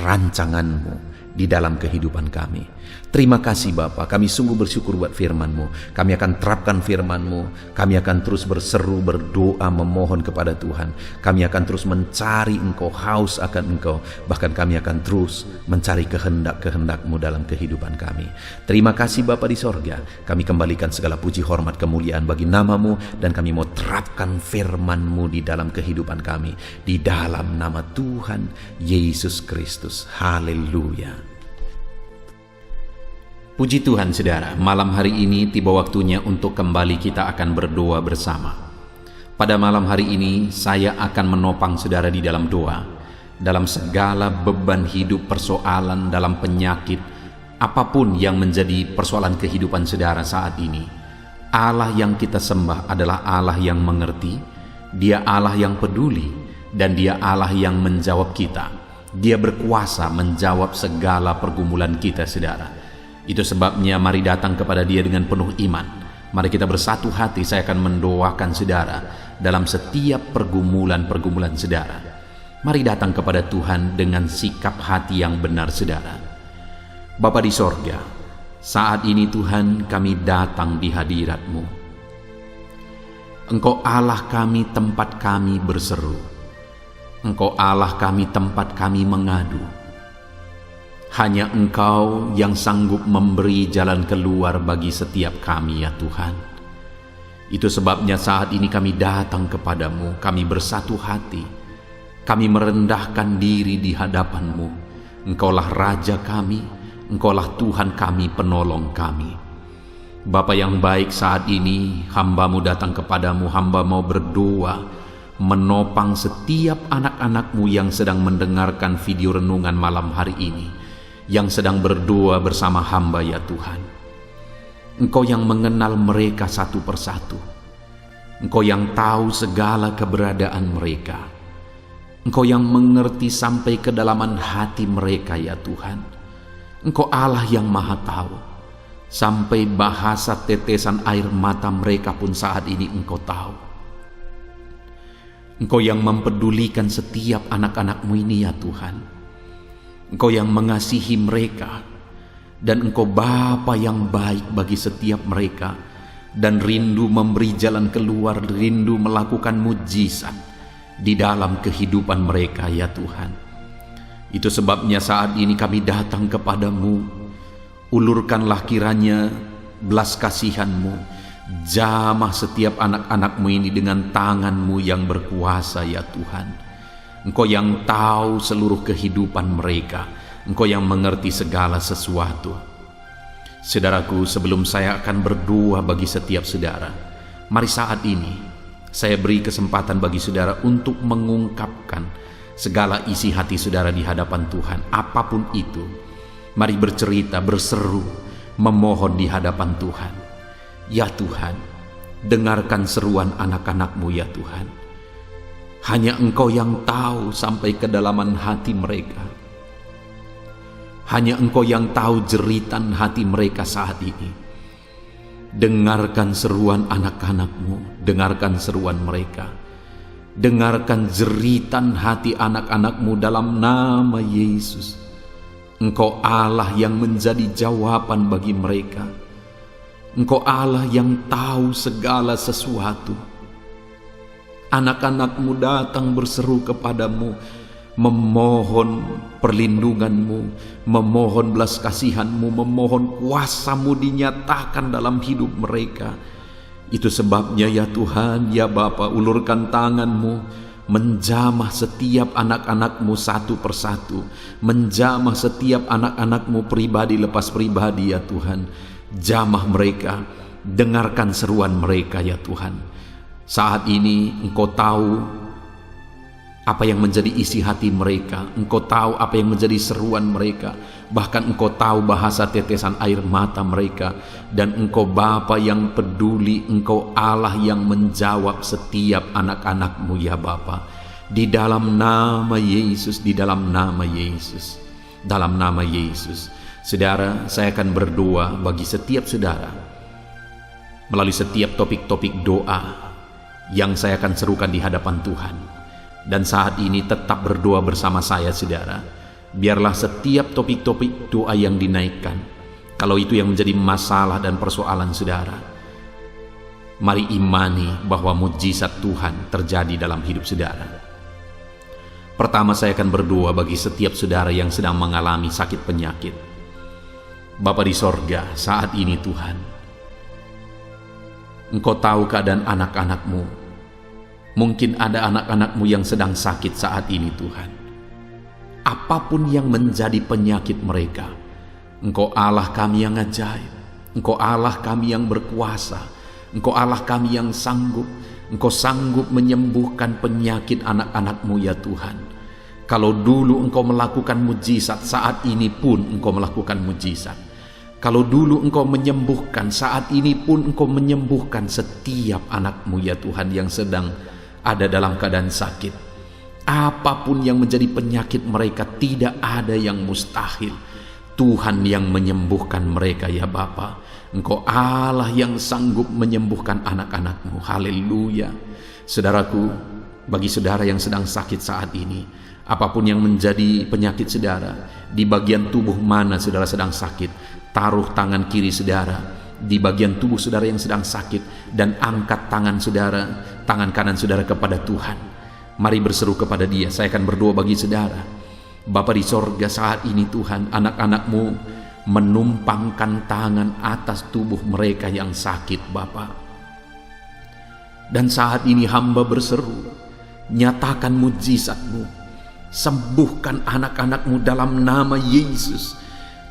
rancangan-Mu di dalam kehidupan kami. Terima kasih Bapa, kami sungguh bersyukur buat firman-Mu. Kami akan terapkan firman-Mu. Kami akan terus berseru, berdoa, memohon kepada Tuhan. Kami akan terus mencari Engkau, haus akan Engkau. Bahkan kami akan terus mencari kehendak-kehendak-Mu dalam kehidupan kami. Terima kasih Bapa di sorga. Kami kembalikan segala puji, hormat, kemuliaan bagi nama-Mu. Dan kami mau terapkan firman-Mu di dalam kehidupan kami. Di dalam nama Tuhan Yesus Kristus. Haleluya. Puji Tuhan, saudara, malam hari ini tiba waktunya untuk kembali kita akan berdoa bersama. Pada malam hari ini saya akan menopang saudara di dalam doa, dalam segala beban hidup, persoalan, dalam penyakit, apapun yang menjadi persoalan kehidupan saudara saat ini. Allah yang kita sembah adalah Allah yang mengerti, Dia Allah yang peduli, dan Dia Allah yang menjawab kita. Dia berkuasa menjawab segala pergumulan kita, saudara. Itu sebabnya mari datang kepada Dia dengan penuh iman. Mari kita bersatu hati. Saya akan mendoakan saudara dalam setiap pergumulan-pergumulan saudara. Mari datang kepada Tuhan dengan sikap hati yang benar saudara. Bapa di sorga, saat ini Tuhan kami datang di hadirat-Mu. Engkau Allah kami, tempat kami berseru. Engkau Allah kami, tempat kami mengadu. Hanya Engkau yang sanggup memberi jalan keluar bagi setiap kami ya Tuhan. Itu sebabnya saat ini kami datang kepadamu, kami bersatu hati. Kami merendahkan diri di hadapan-Mu. Engkaulah Raja kami, Engkaulah Tuhan kami, penolong kami. Bapa yang baik, saat ini hamba-Mu datang kepadamu, hamba mau berdoa, menopang setiap anak-anak-Mu yang sedang mendengarkan video renungan malam hari ini, yang sedang berdoa bersama hamba ya Tuhan. Engkau yang mengenal mereka satu persatu. Engkau yang tahu segala keberadaan mereka. Engkau yang mengerti sampai kedalaman hati mereka ya Tuhan. Engkau Allah yang maha tahu. Sampai bahasa tetesan air mata mereka pun saat ini Engkau tahu. Engkau yang mempedulikan setiap anak-anak-Mu ini ya Tuhan. Engkau yang mengasihi mereka, dan Engkau Bapa yang baik bagi setiap mereka, dan rindu memberi jalan keluar, rindu melakukan mujizat di dalam kehidupan mereka ya Tuhan. Itu sebabnya saat ini kami datang kepadamu. Ulurkanlah kiranya belas kasihan-Mu, jamah setiap anak-anak-Mu ini dengan tangan-Mu yang berkuasa ya Tuhan. Engkau yang tahu seluruh kehidupan mereka. Engkau yang mengerti segala sesuatu. Saudaraku, sebelum saya akan berdoa bagi setiap saudara, mari saat ini saya beri kesempatan bagi saudara untuk mengungkapkan segala isi hati saudara di hadapan Tuhan, apapun itu. Mari bercerita, berseru, memohon di hadapan Tuhan. Ya Tuhan, dengarkan seruan anak-anak-Mu ya Tuhan. Hanya Engkau yang tahu sampai kedalaman hati mereka. Hanya Engkau yang tahu jeritan hati mereka saat ini. Dengarkan seruan anak-anak-Mu, dengarkan seruan mereka. Dengarkan jeritan hati anak-anak-Mu dalam nama Yesus. Engkau Allah yang menjadi jawaban bagi mereka. Engkau Allah yang tahu segala sesuatu. Anak-anak-Mu datang berseru kepadamu, memohon perlindungan-Mu, memohon belas kasihan-Mu, memohon kuasa-Mu dinyatakan dalam hidup mereka. Itu sebabnya ya Tuhan, ya Bapa, ulurkan tangan-Mu, menjamah setiap anak-anak-Mu satu persatu, menjamah setiap anak-anak-Mu pribadi lepas pribadi ya Tuhan. Jamah mereka, dengarkan seruan mereka ya Tuhan. Saat ini Engkau tahu apa yang menjadi isi hati mereka. Engkau tahu apa yang menjadi seruan mereka. Bahkan Engkau tahu bahasa tetesan air mata mereka. Dan Engkau Bapa yang peduli, Engkau Allah yang menjawab setiap anak-anak-Mu ya Bapa. Di dalam nama Yesus, di dalam nama Yesus, dalam nama Yesus. Saudara, saya akan berdoa bagi setiap saudara melalui setiap topik-topik doa yang saya akan serukan di hadapan Tuhan. Dan saat ini tetap berdoa bersama saya saudara. Biarlah setiap topik-topik doa yang dinaikkan, kalau itu yang menjadi masalah dan persoalan saudara, mari imani bahwa mujizat Tuhan terjadi dalam hidup saudara. Pertama, saya akan berdoa bagi setiap saudara yang sedang mengalami sakit penyakit. Bapa di sorga, saat ini Tuhan, Engkau tahu keadaan anak-anak-Mu. Mungkin ada anak-anak-Mu yang sedang sakit saat ini Tuhan. Apapun yang menjadi penyakit mereka, Engkau Allah kami yang ajaib. Engkau Allah kami yang berkuasa. Engkau Allah kami yang sanggup. Engkau sanggup menyembuhkan penyakit anak-anak-Mu ya Tuhan. Kalau dulu Engkau melakukan mujizat, saat ini pun Engkau melakukan mujizat. Kalau dulu Engkau menyembuhkan, saat ini pun Engkau menyembuhkan setiap anak-Mu ya Tuhan yang sedang ada dalam keadaan sakit. Apapun yang menjadi penyakit mereka, tidak ada yang mustahil. Tuhan yang menyembuhkan mereka ya Bapa. Engkau Allah yang sanggup menyembuhkan anak-anak-Mu. Haleluya. Saudaraku, bagi saudara yang sedang sakit saat ini, apapun yang menjadi penyakit saudara, di bagian tubuh mana saudara sedang sakit, taruh tangan kiri saudara di bagian tubuh saudara yang sedang sakit, dan angkat tangan saudara, tangan kanan saudara kepada Tuhan. Mari berseru kepada Dia. Saya akan berdoa bagi saudara. Bapa di sorga, saat ini Tuhan, anak-anak-Mu menumpangkan tangan atas tubuh mereka yang sakit Bapa. Dan saat ini hamba berseru, nyatakan mujizat-Mu, sembuhkan anak-anak-Mu dalam nama Yesus.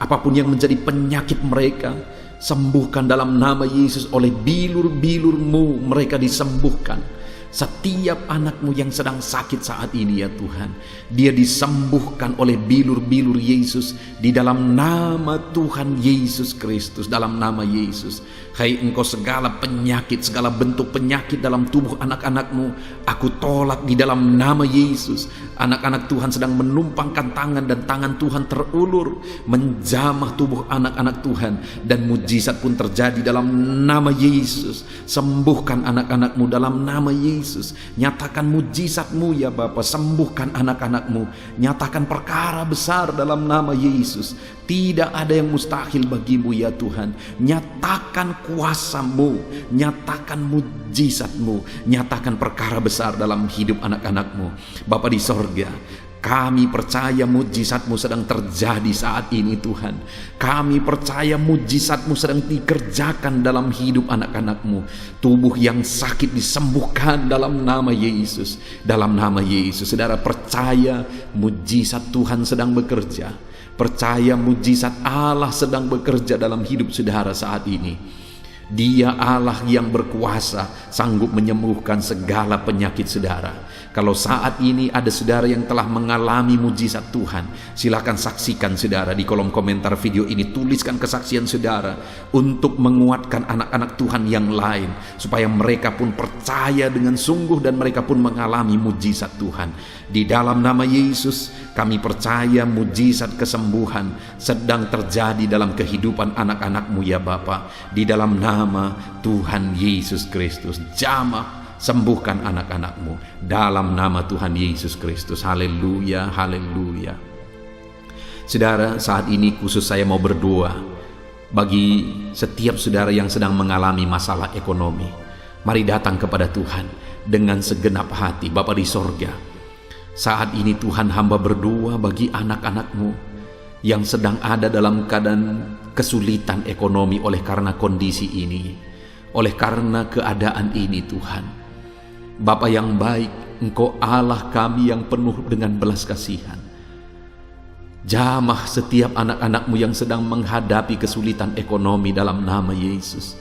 Apapun yang menjadi penyakit mereka, sembuhkan dalam nama Yesus. Oleh bilur-bilur-Mu mereka disembuhkan. Setiap anak-Mu yang sedang sakit saat ini ya Tuhan, dia disembuhkan oleh bilur-bilur Yesus di dalam nama Tuhan Yesus Kristus. Dalam nama Yesus, hai Engkau, segala penyakit, segala bentuk penyakit dalam tubuh anak-anak-Mu, aku tolak di dalam nama Yesus. Anak-anak Tuhan sedang menumpangkan tangan, dan tangan Tuhan terulur menjamah tubuh anak-anak Tuhan, dan mujizat pun terjadi dalam nama Yesus. Sembuhkan anak-anak-Mu dalam nama Yesus. Nyatakan mujizat-Mu ya Bapa. Sembuhkan anak-anak-Mu. Nyatakan perkara besar dalam nama Yesus. Tidak ada yang mustahil bagi-Mu ya Tuhan. Nyatakan kuasa-Mu, nyatakan mujizat-Mu, nyatakan perkara besar dalam hidup anak-anak-Mu. Bapa di sorga, kami percaya mujizat-Mu sedang terjadi saat ini Tuhan. Kami percaya mujizat-Mu sedang dikerjakan dalam hidup anak-anak-Mu. Tubuh yang sakit disembuhkan dalam nama Yesus. Dalam nama Yesus, saudara percaya mujizat Tuhan sedang bekerja. Percaya mujizat Allah sedang bekerja dalam hidup saudara saat ini. Dia Allah yang berkuasa, sanggup menyembuhkan segala penyakit saudara. Kalau saat ini ada saudara yang telah mengalami mujizat Tuhan, silakan saksikan saudara di kolom komentar video ini. Tuliskan kesaksian saudara untuk menguatkan anak-anak Tuhan yang lain, supaya mereka pun percaya dengan sungguh dan mereka pun mengalami mujizat Tuhan. Di dalam nama Yesus, kami percaya mujizat kesembuhan sedang terjadi dalam kehidupan anak-anak-Mu ya Bapa. Di dalam nama Tuhan Yesus Kristus, jamah sembuhkan anak-anak-Mu dalam nama Tuhan Yesus Kristus. Haleluya, haleluya. Saudara, saat ini khusus saya mau berdoa bagi setiap saudara yang sedang mengalami masalah ekonomi. Mari datang kepada Tuhan dengan segenap hati. Bapa di sorga, saat ini Tuhan, hamba berdoa bagi anak-anak-Mu yang sedang ada dalam keadaan kesulitan ekonomi oleh karena kondisi ini, oleh karena keadaan ini Tuhan. Bapa yang baik, Engkau Allah kami yang penuh dengan belas kasihan. Jamah setiap anak-anak-Mu yang sedang menghadapi kesulitan ekonomi dalam nama Yesus.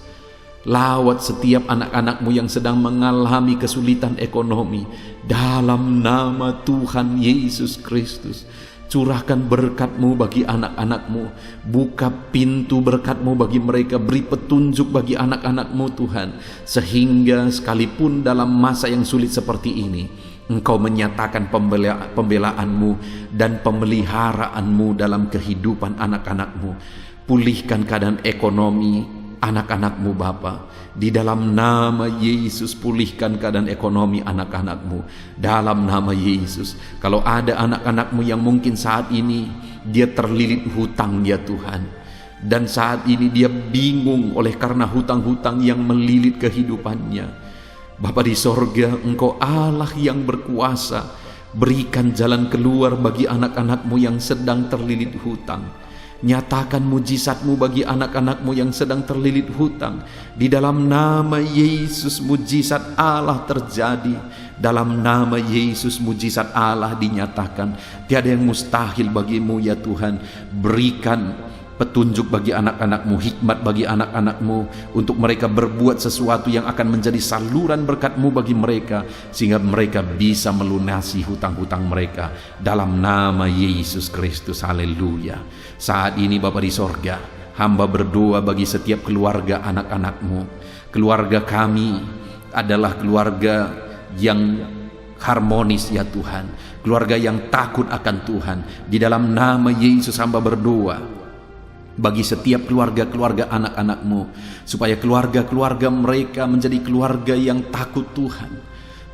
Lawat setiap anak-anak-Mu yang sedang mengalami kesulitan ekonomi dalam nama Tuhan Yesus Kristus. Curahkan berkat-Mu bagi anak-anak-Mu. Buka pintu berkat-Mu bagi mereka. Beri petunjuk bagi anak-anak-Mu Tuhan, sehingga sekalipun dalam masa yang sulit seperti ini, Engkau menyatakan pembelaan-Mu dan pemeliharaanmu dalam kehidupan anak-anak-Mu. Pulihkan keadaan ekonomi anak-anak-Mu Bapa. Di dalam nama Yesus, pulihkan keadaan ekonomi anak-anak-Mu dalam nama Yesus. Kalau ada anak-anak-Mu yang mungkin saat ini dia terlilit hutang ya Tuhan, dan saat ini dia bingung oleh karena hutang-hutang yang melilit kehidupannya, Bapa di sorga, Engkau Allah yang berkuasa. Berikan jalan keluar bagi anak-anak-Mu yang sedang terlilit hutang. Nyatakan mujizat-Mu bagi anak-anak-Mu yang sedang terlilit hutang. Di dalam nama Yesus, mujizat Allah terjadi. Dalam nama Yesus, mujizat Allah dinyatakan. Tiada yang mustahil bagi-Mu ya Tuhan. Berikan petunjuk bagi anak-anak-Mu, hikmat bagi anak-anak-Mu, untuk mereka berbuat sesuatu yang akan menjadi saluran berkat-Mu bagi mereka, sehingga mereka bisa melunasi hutang-hutang mereka dalam nama Yesus Kristus. Haleluya. Saat ini Bapa di sorga, hamba berdoa bagi setiap keluarga anak-anak-Mu. Keluarga kami adalah keluarga yang harmonis ya Tuhan, keluarga yang takut akan Tuhan. Di dalam nama Yesus hamba berdoa, bagi setiap keluarga-keluarga anak-anak-Mu, supaya keluarga-keluarga mereka menjadi keluarga yang takut Tuhan,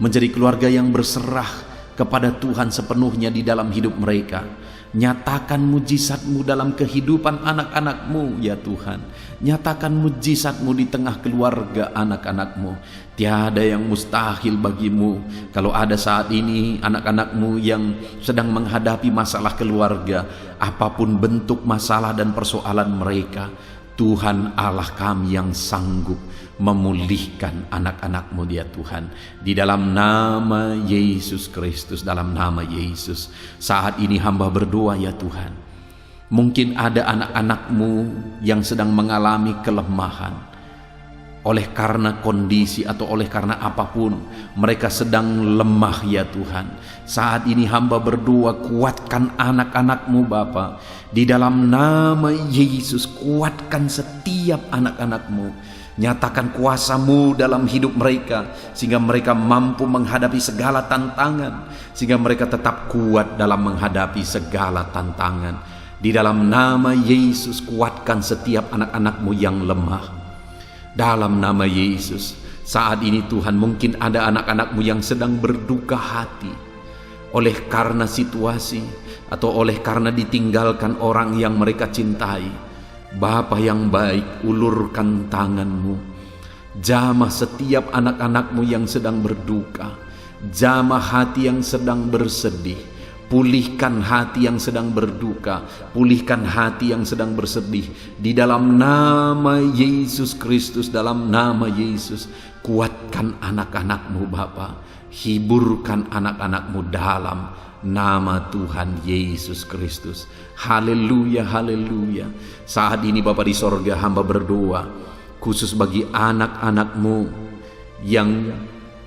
menjadi keluarga yang berserah kepada Tuhan sepenuhnya di dalam hidup mereka. Nyatakan mujizat-Mu dalam kehidupan anak-anak-Mu ya Tuhan. Nyatakan mujizat-Mu di tengah keluarga anak-anak-Mu. Tiada yang mustahil bagi-Mu. Kalau ada saat ini anak-anak-Mu yang sedang menghadapi masalah keluarga, apapun bentuk masalah dan persoalan mereka, Tuhan Allah kami yang sanggup memulihkan anak-anak-Mu ya Tuhan. Di dalam nama Yesus Kristus, dalam nama Yesus, saat ini hamba berdoa ya Tuhan. Mungkin ada anak-anak-Mu yang sedang mengalami kelemahan, oleh karena kondisi atau oleh karena apapun mereka sedang lemah ya Tuhan. Saat ini hamba berdoa, kuatkan anak-anak-Mu Bapa. Di dalam nama Yesus, kuatkan setiap anak-anak-Mu. Nyatakan kuasa-Mu dalam hidup mereka, sehingga mereka mampu menghadapi segala tantangan, sehingga mereka tetap kuat dalam menghadapi segala tantangan. Di dalam nama Yesus, kuatkan setiap anak-anak-Mu yang lemah. Dalam nama Yesus, saat ini Tuhan, mungkin ada anak-anak-Mu yang sedang berduka hati oleh karena situasi atau oleh karena ditinggalkan orang yang mereka cintai. Bapa yang baik, ulurkan tangan-Mu, jamah setiap anak-anak-Mu yang sedang berduka, jamah hati yang sedang bersedih, pulihkan hati yang sedang berduka, pulihkan hati yang sedang bersedih. Di dalam nama Yesus Kristus, dalam nama Yesus, kuatkan anak-anak-Mu Bapa, hiburkan anak-anak-Mu dalam nama Tuhan Yesus Kristus. Haleluya, haleluya. Saat ini Bapa di sorga, hamba berdoa khusus bagi anak-anak-Mu yang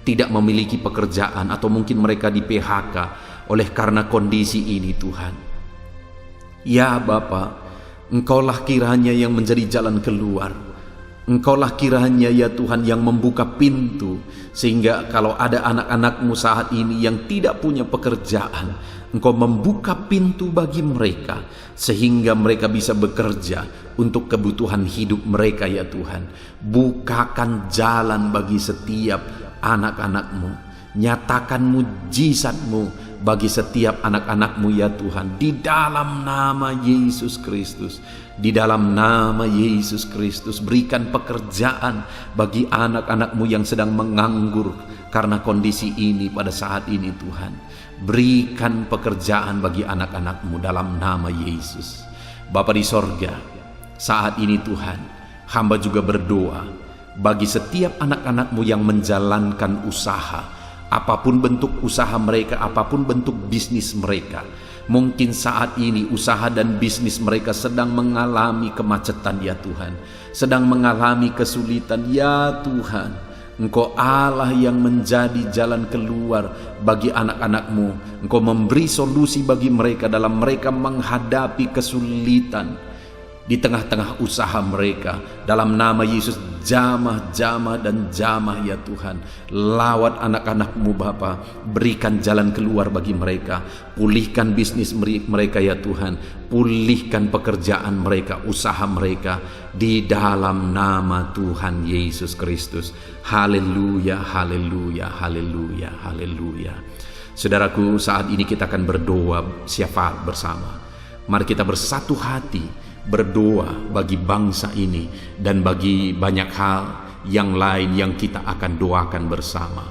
tidak memiliki pekerjaan, atau mungkin mereka di PHK oleh karena kondisi ini Tuhan. Ya Bapa, Engkaulah kiranya yang menjadi jalan keluar. Engkaulah kiranya ya Tuhan yang membuka pintu, sehingga kalau ada anak-anak-Mu saat ini yang tidak punya pekerjaan, Engkau membuka pintu bagi mereka, sehingga mereka bisa bekerja untuk kebutuhan hidup mereka ya Tuhan. Bukakan jalan bagi setiap anak-anak-Mu. Nyatakan mujizat-Mu bagi setiap anak-anak-Mu ya Tuhan. Di dalam nama Yesus Kristus, di dalam nama Yesus Kristus, berikan pekerjaan bagi anak-anak-Mu yang sedang menganggur karena kondisi ini pada saat ini Tuhan. Berikan pekerjaan bagi anak-anak-Mu dalam nama Yesus. Bapa di sorga, saat ini Tuhan, hamba juga berdoa bagi setiap anak-anak-Mu yang menjalankan usaha, apapun bentuk usaha mereka, apapun bentuk bisnis mereka. Mungkin saat ini usaha dan bisnis mereka sedang mengalami kemacetan ya Tuhan, sedang mengalami kesulitan ya Tuhan. Engkau Allah yang menjadi jalan keluar bagi anak-anak-Mu. Engkau memberi solusi bagi mereka dalam mereka menghadapi kesulitan di tengah-tengah usaha mereka. Dalam nama Yesus, jamah dan jamah ya Tuhan. Lawat anak-anak-Mu Bapa, berikan jalan keluar bagi mereka. Pulihkan bisnis mereka ya Tuhan. Pulihkan pekerjaan mereka, usaha mereka, di dalam nama Tuhan Yesus Kristus. Haleluya, haleluya, haleluya, haleluya. Saudaraku, saat ini kita akan berdoa syafaat bersama. Mari kita bersatu hati berdoa bagi bangsa ini dan bagi banyak hal yang lain yang kita akan doakan bersama.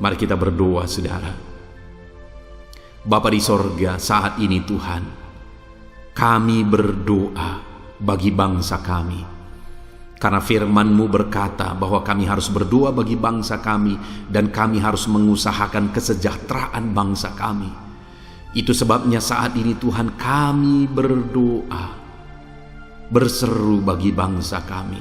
Mari kita berdoa saudara. Bapa di sorga, saat ini Tuhan, kami berdoa bagi bangsa kami, karena firman-Mu berkata bahwa kami harus berdoa bagi bangsa kami dan kami harus mengusahakan kesejahteraan bangsa kami. Itu sebabnya saat ini Tuhan, kami berdoa, berseru bagi bangsa kami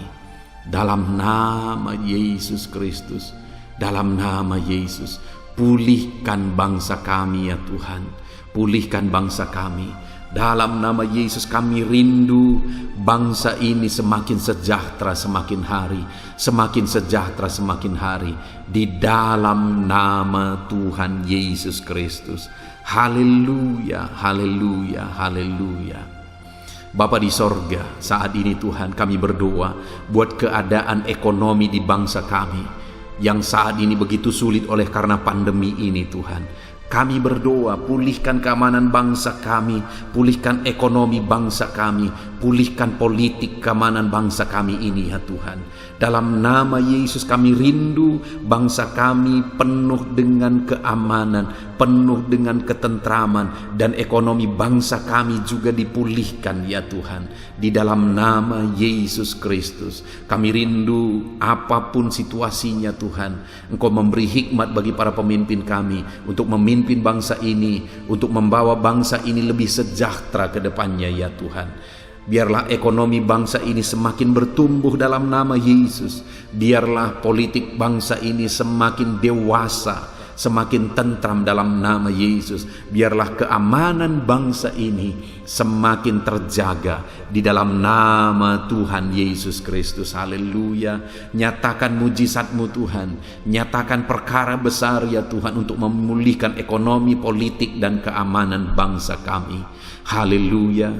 dalam nama Yesus Kristus. Dalam nama Yesus, pulihkan bangsa kami ya Tuhan, pulihkan bangsa kami. Dalam nama Yesus, kami rindu bangsa ini semakin sejahtera semakin hari, semakin sejahtera semakin hari, di dalam nama Tuhan Yesus Kristus. Haleluya, haleluya, haleluya. Bapa di sorga, saat ini Tuhan kami berdoa buat keadaan ekonomi di bangsa kami yang saat ini begitu sulit oleh karena pandemi ini Tuhan. Kami berdoa, pulihkan keamanan bangsa kami, pulihkan ekonomi bangsa kami, pulihkan politik keamanan bangsa kami ini ya Tuhan. Dalam nama Yesus kami rindu bangsa kami penuh dengan keamanan, penuh dengan ketentraman, dan ekonomi bangsa kami juga dipulihkan ya Tuhan. Di dalam nama Yesus Kristus kami rindu apapun situasinya Tuhan, Engkau memberi hikmat bagi para pemimpin kami untuk memimpin bangsa ini, untuk membawa bangsa ini lebih sejahtera ke depannya ya Tuhan. Biarlah ekonomi bangsa ini semakin bertumbuh dalam nama Yesus. Biarlah politik bangsa ini semakin dewasa, semakin tentram dalam nama Yesus. Biarlah keamanan bangsa ini semakin terjaga di dalam nama Tuhan Yesus Kristus. Haleluya. Nyatakan mujizat-Mu Tuhan, nyatakan perkara besar ya Tuhan untuk memulihkan ekonomi, politik, dan keamanan bangsa kami. Haleluya.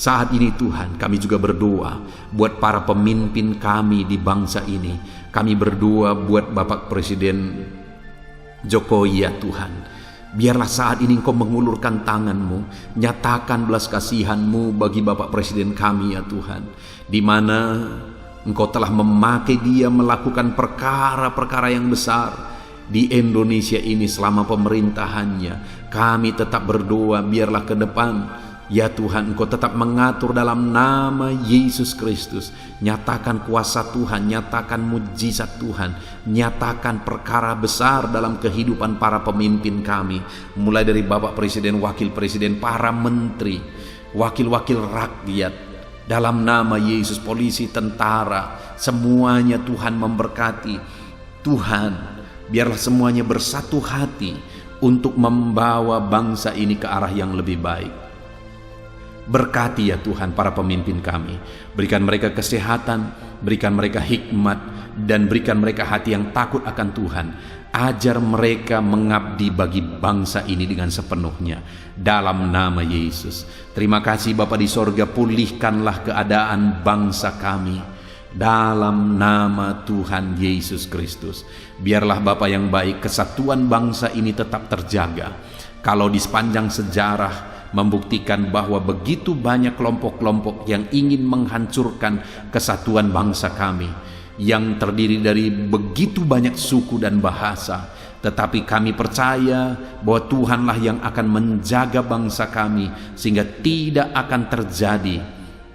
Saat ini Tuhan kami juga berdoa buat para pemimpin kami di bangsa ini. Kami berdoa buat Bapak Presiden Jokowi ya Tuhan. Biarlah saat ini Engkau mengulurkan tangan-Mu, nyatakan belas kasihan-Mu bagi Bapak Presiden kami ya Tuhan, di mana Engkau telah memakai dia melakukan perkara-perkara yang besar di Indonesia ini selama pemerintahannya. Kami tetap berdoa biarlah ke depan ya Tuhan Engkau tetap mengatur dalam nama Yesus Kristus. Nyatakan kuasa Tuhan, nyatakan mujizat Tuhan, nyatakan perkara besar dalam kehidupan para pemimpin kami, mulai dari Bapak Presiden, Wakil Presiden, para menteri, wakil-wakil rakyat. Dalam nama Yesus, polisi, tentara, semuanya Tuhan memberkati. Tuhan, biarlah semuanya bersatu hati untuk membawa bangsa ini ke arah yang lebih baik. Berkati ya Tuhan para pemimpin kami, berikan mereka kesehatan, berikan mereka hikmat, dan berikan mereka hati yang takut akan Tuhan. Ajar mereka mengabdi bagi bangsa ini dengan sepenuhnya dalam nama Yesus. Terima kasih Bapa di sorga, pulihkanlah keadaan bangsa kami dalam nama Tuhan Yesus Kristus. Biarlah Bapa yang baik, kesatuan bangsa ini tetap terjaga. Kalau di sepanjang sejarah membuktikan bahwa begitu banyak kelompok-kelompok yang ingin menghancurkan kesatuan bangsa kami, yang terdiri dari begitu banyak suku dan bahasa, tetapi kami percaya bahwa Tuhanlah yang akan menjaga bangsa kami sehingga tidak akan terjadi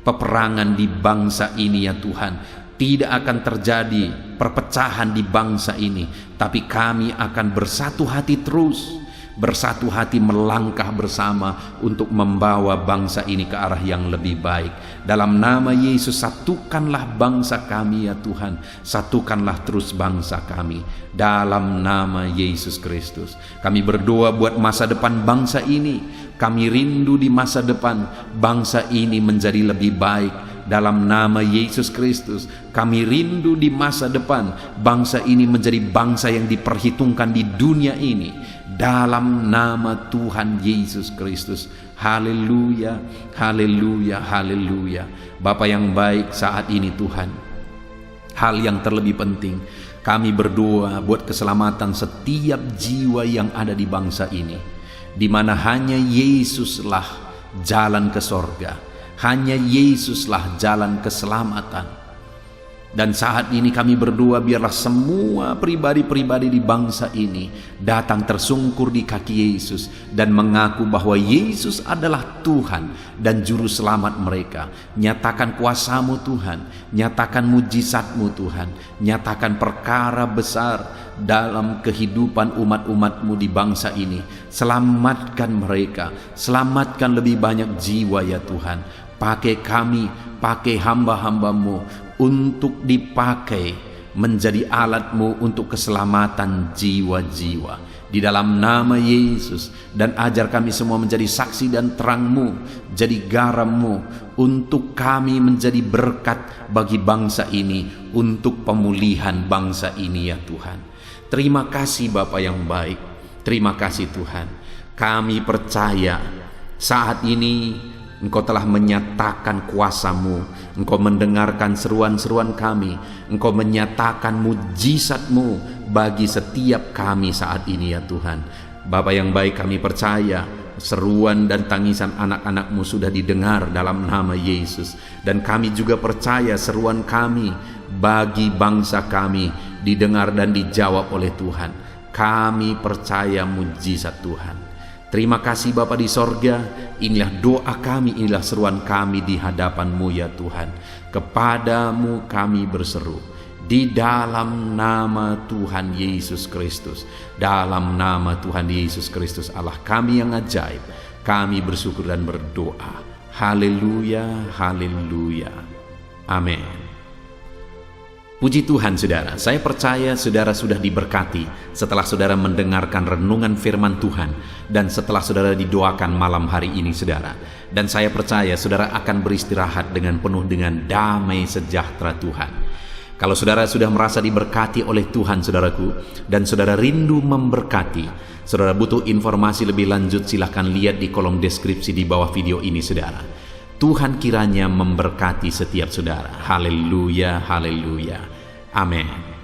peperangan di bangsa ini ya Tuhan. Tidak akan terjadi perpecahan di bangsa ini, tapi kami akan bersatu hati terus, bersatu hati melangkah bersama untuk membawa bangsa ini ke arah yang lebih baik. Dalam nama Yesus, satukanlah bangsa kami ya Tuhan, satukanlah terus bangsa kami dalam nama Yesus Kristus. Kami berdoa buat masa depan bangsa ini. Kami rindu di masa depan bangsa ini menjadi lebih baik. Dalam nama Yesus Kristus, kami rindu di masa depan bangsa ini menjadi bangsa yang diperhitungkan di dunia ini. Dalam nama Tuhan Yesus Kristus. Haleluya, haleluya, haleluya. Bapa yang baik, saat ini Tuhan, hal yang terlebih penting, kami berdoa buat keselamatan setiap jiwa yang ada di bangsa ini, di mana hanya Yesuslah jalan ke sorga. Hanya Yesuslah jalan keselamatan. Dan saat ini kami berdoa biarlah semua pribadi-pribadi di bangsa ini datang tersungkur di kaki Yesus dan mengaku bahwa Yesus adalah Tuhan dan Juru Selamat mereka. Nyatakan kuasa-Mu Tuhan, nyatakan mujizat-Mu Tuhan, nyatakan perkara besar dalam kehidupan umat-umat-Mu di bangsa ini. Selamatkan mereka, selamatkan lebih banyak jiwa ya Tuhan. Pakai kami, pakai hamba-hamba-Mu untuk dipakai menjadi alat-Mu untuk keselamatan jiwa-jiwa di dalam nama Yesus. Dan ajar kami semua menjadi saksi dan terang-Mu, jadi garam-Mu untuk kami menjadi berkat bagi bangsa ini, untuk pemulihan bangsa ini ya Tuhan. Terima kasih Bapa yang baik, terima kasih Tuhan. Kami percaya saat ini Engkau telah menyatakan kuasa-Mu, Engkau mendengarkan seruan-seruan kami, Engkau menyatakan mujizat-Mu bagi setiap kami saat ini ya Tuhan. Bapa yang baik, kami percaya seruan dan tangisan anak-anak-Mu sudah didengar dalam nama Yesus. Dan kami juga percaya seruan kami bagi bangsa kami didengar dan dijawab oleh Tuhan. Kami percaya mujizat Tuhan. Terima kasih Bapa di sorga, inilah doa kami, inilah seruan kami di hadapan-Mu ya Tuhan. Kepadamu kami berseru, di dalam nama Tuhan Yesus Kristus, dalam nama Tuhan Yesus Kristus Allah kami yang ajaib, kami bersyukur dan berdoa. Haleluya, haleluya, amin. Puji Tuhan saudara, saya percaya saudara sudah diberkati setelah saudara mendengarkan renungan firman Tuhan dan setelah saudara didoakan malam hari ini saudara. Dan saya percaya saudara akan beristirahat dengan penuh dengan damai sejahtera Tuhan. Kalau saudara sudah merasa diberkati oleh Tuhan saudaraku, dan saudara rindu memberkati, saudara butuh informasi lebih lanjut, silahkan lihat di kolom deskripsi di bawah video ini saudara. Tuhan kiranya memberkati setiap saudara. Haleluya, haleluya. Amin.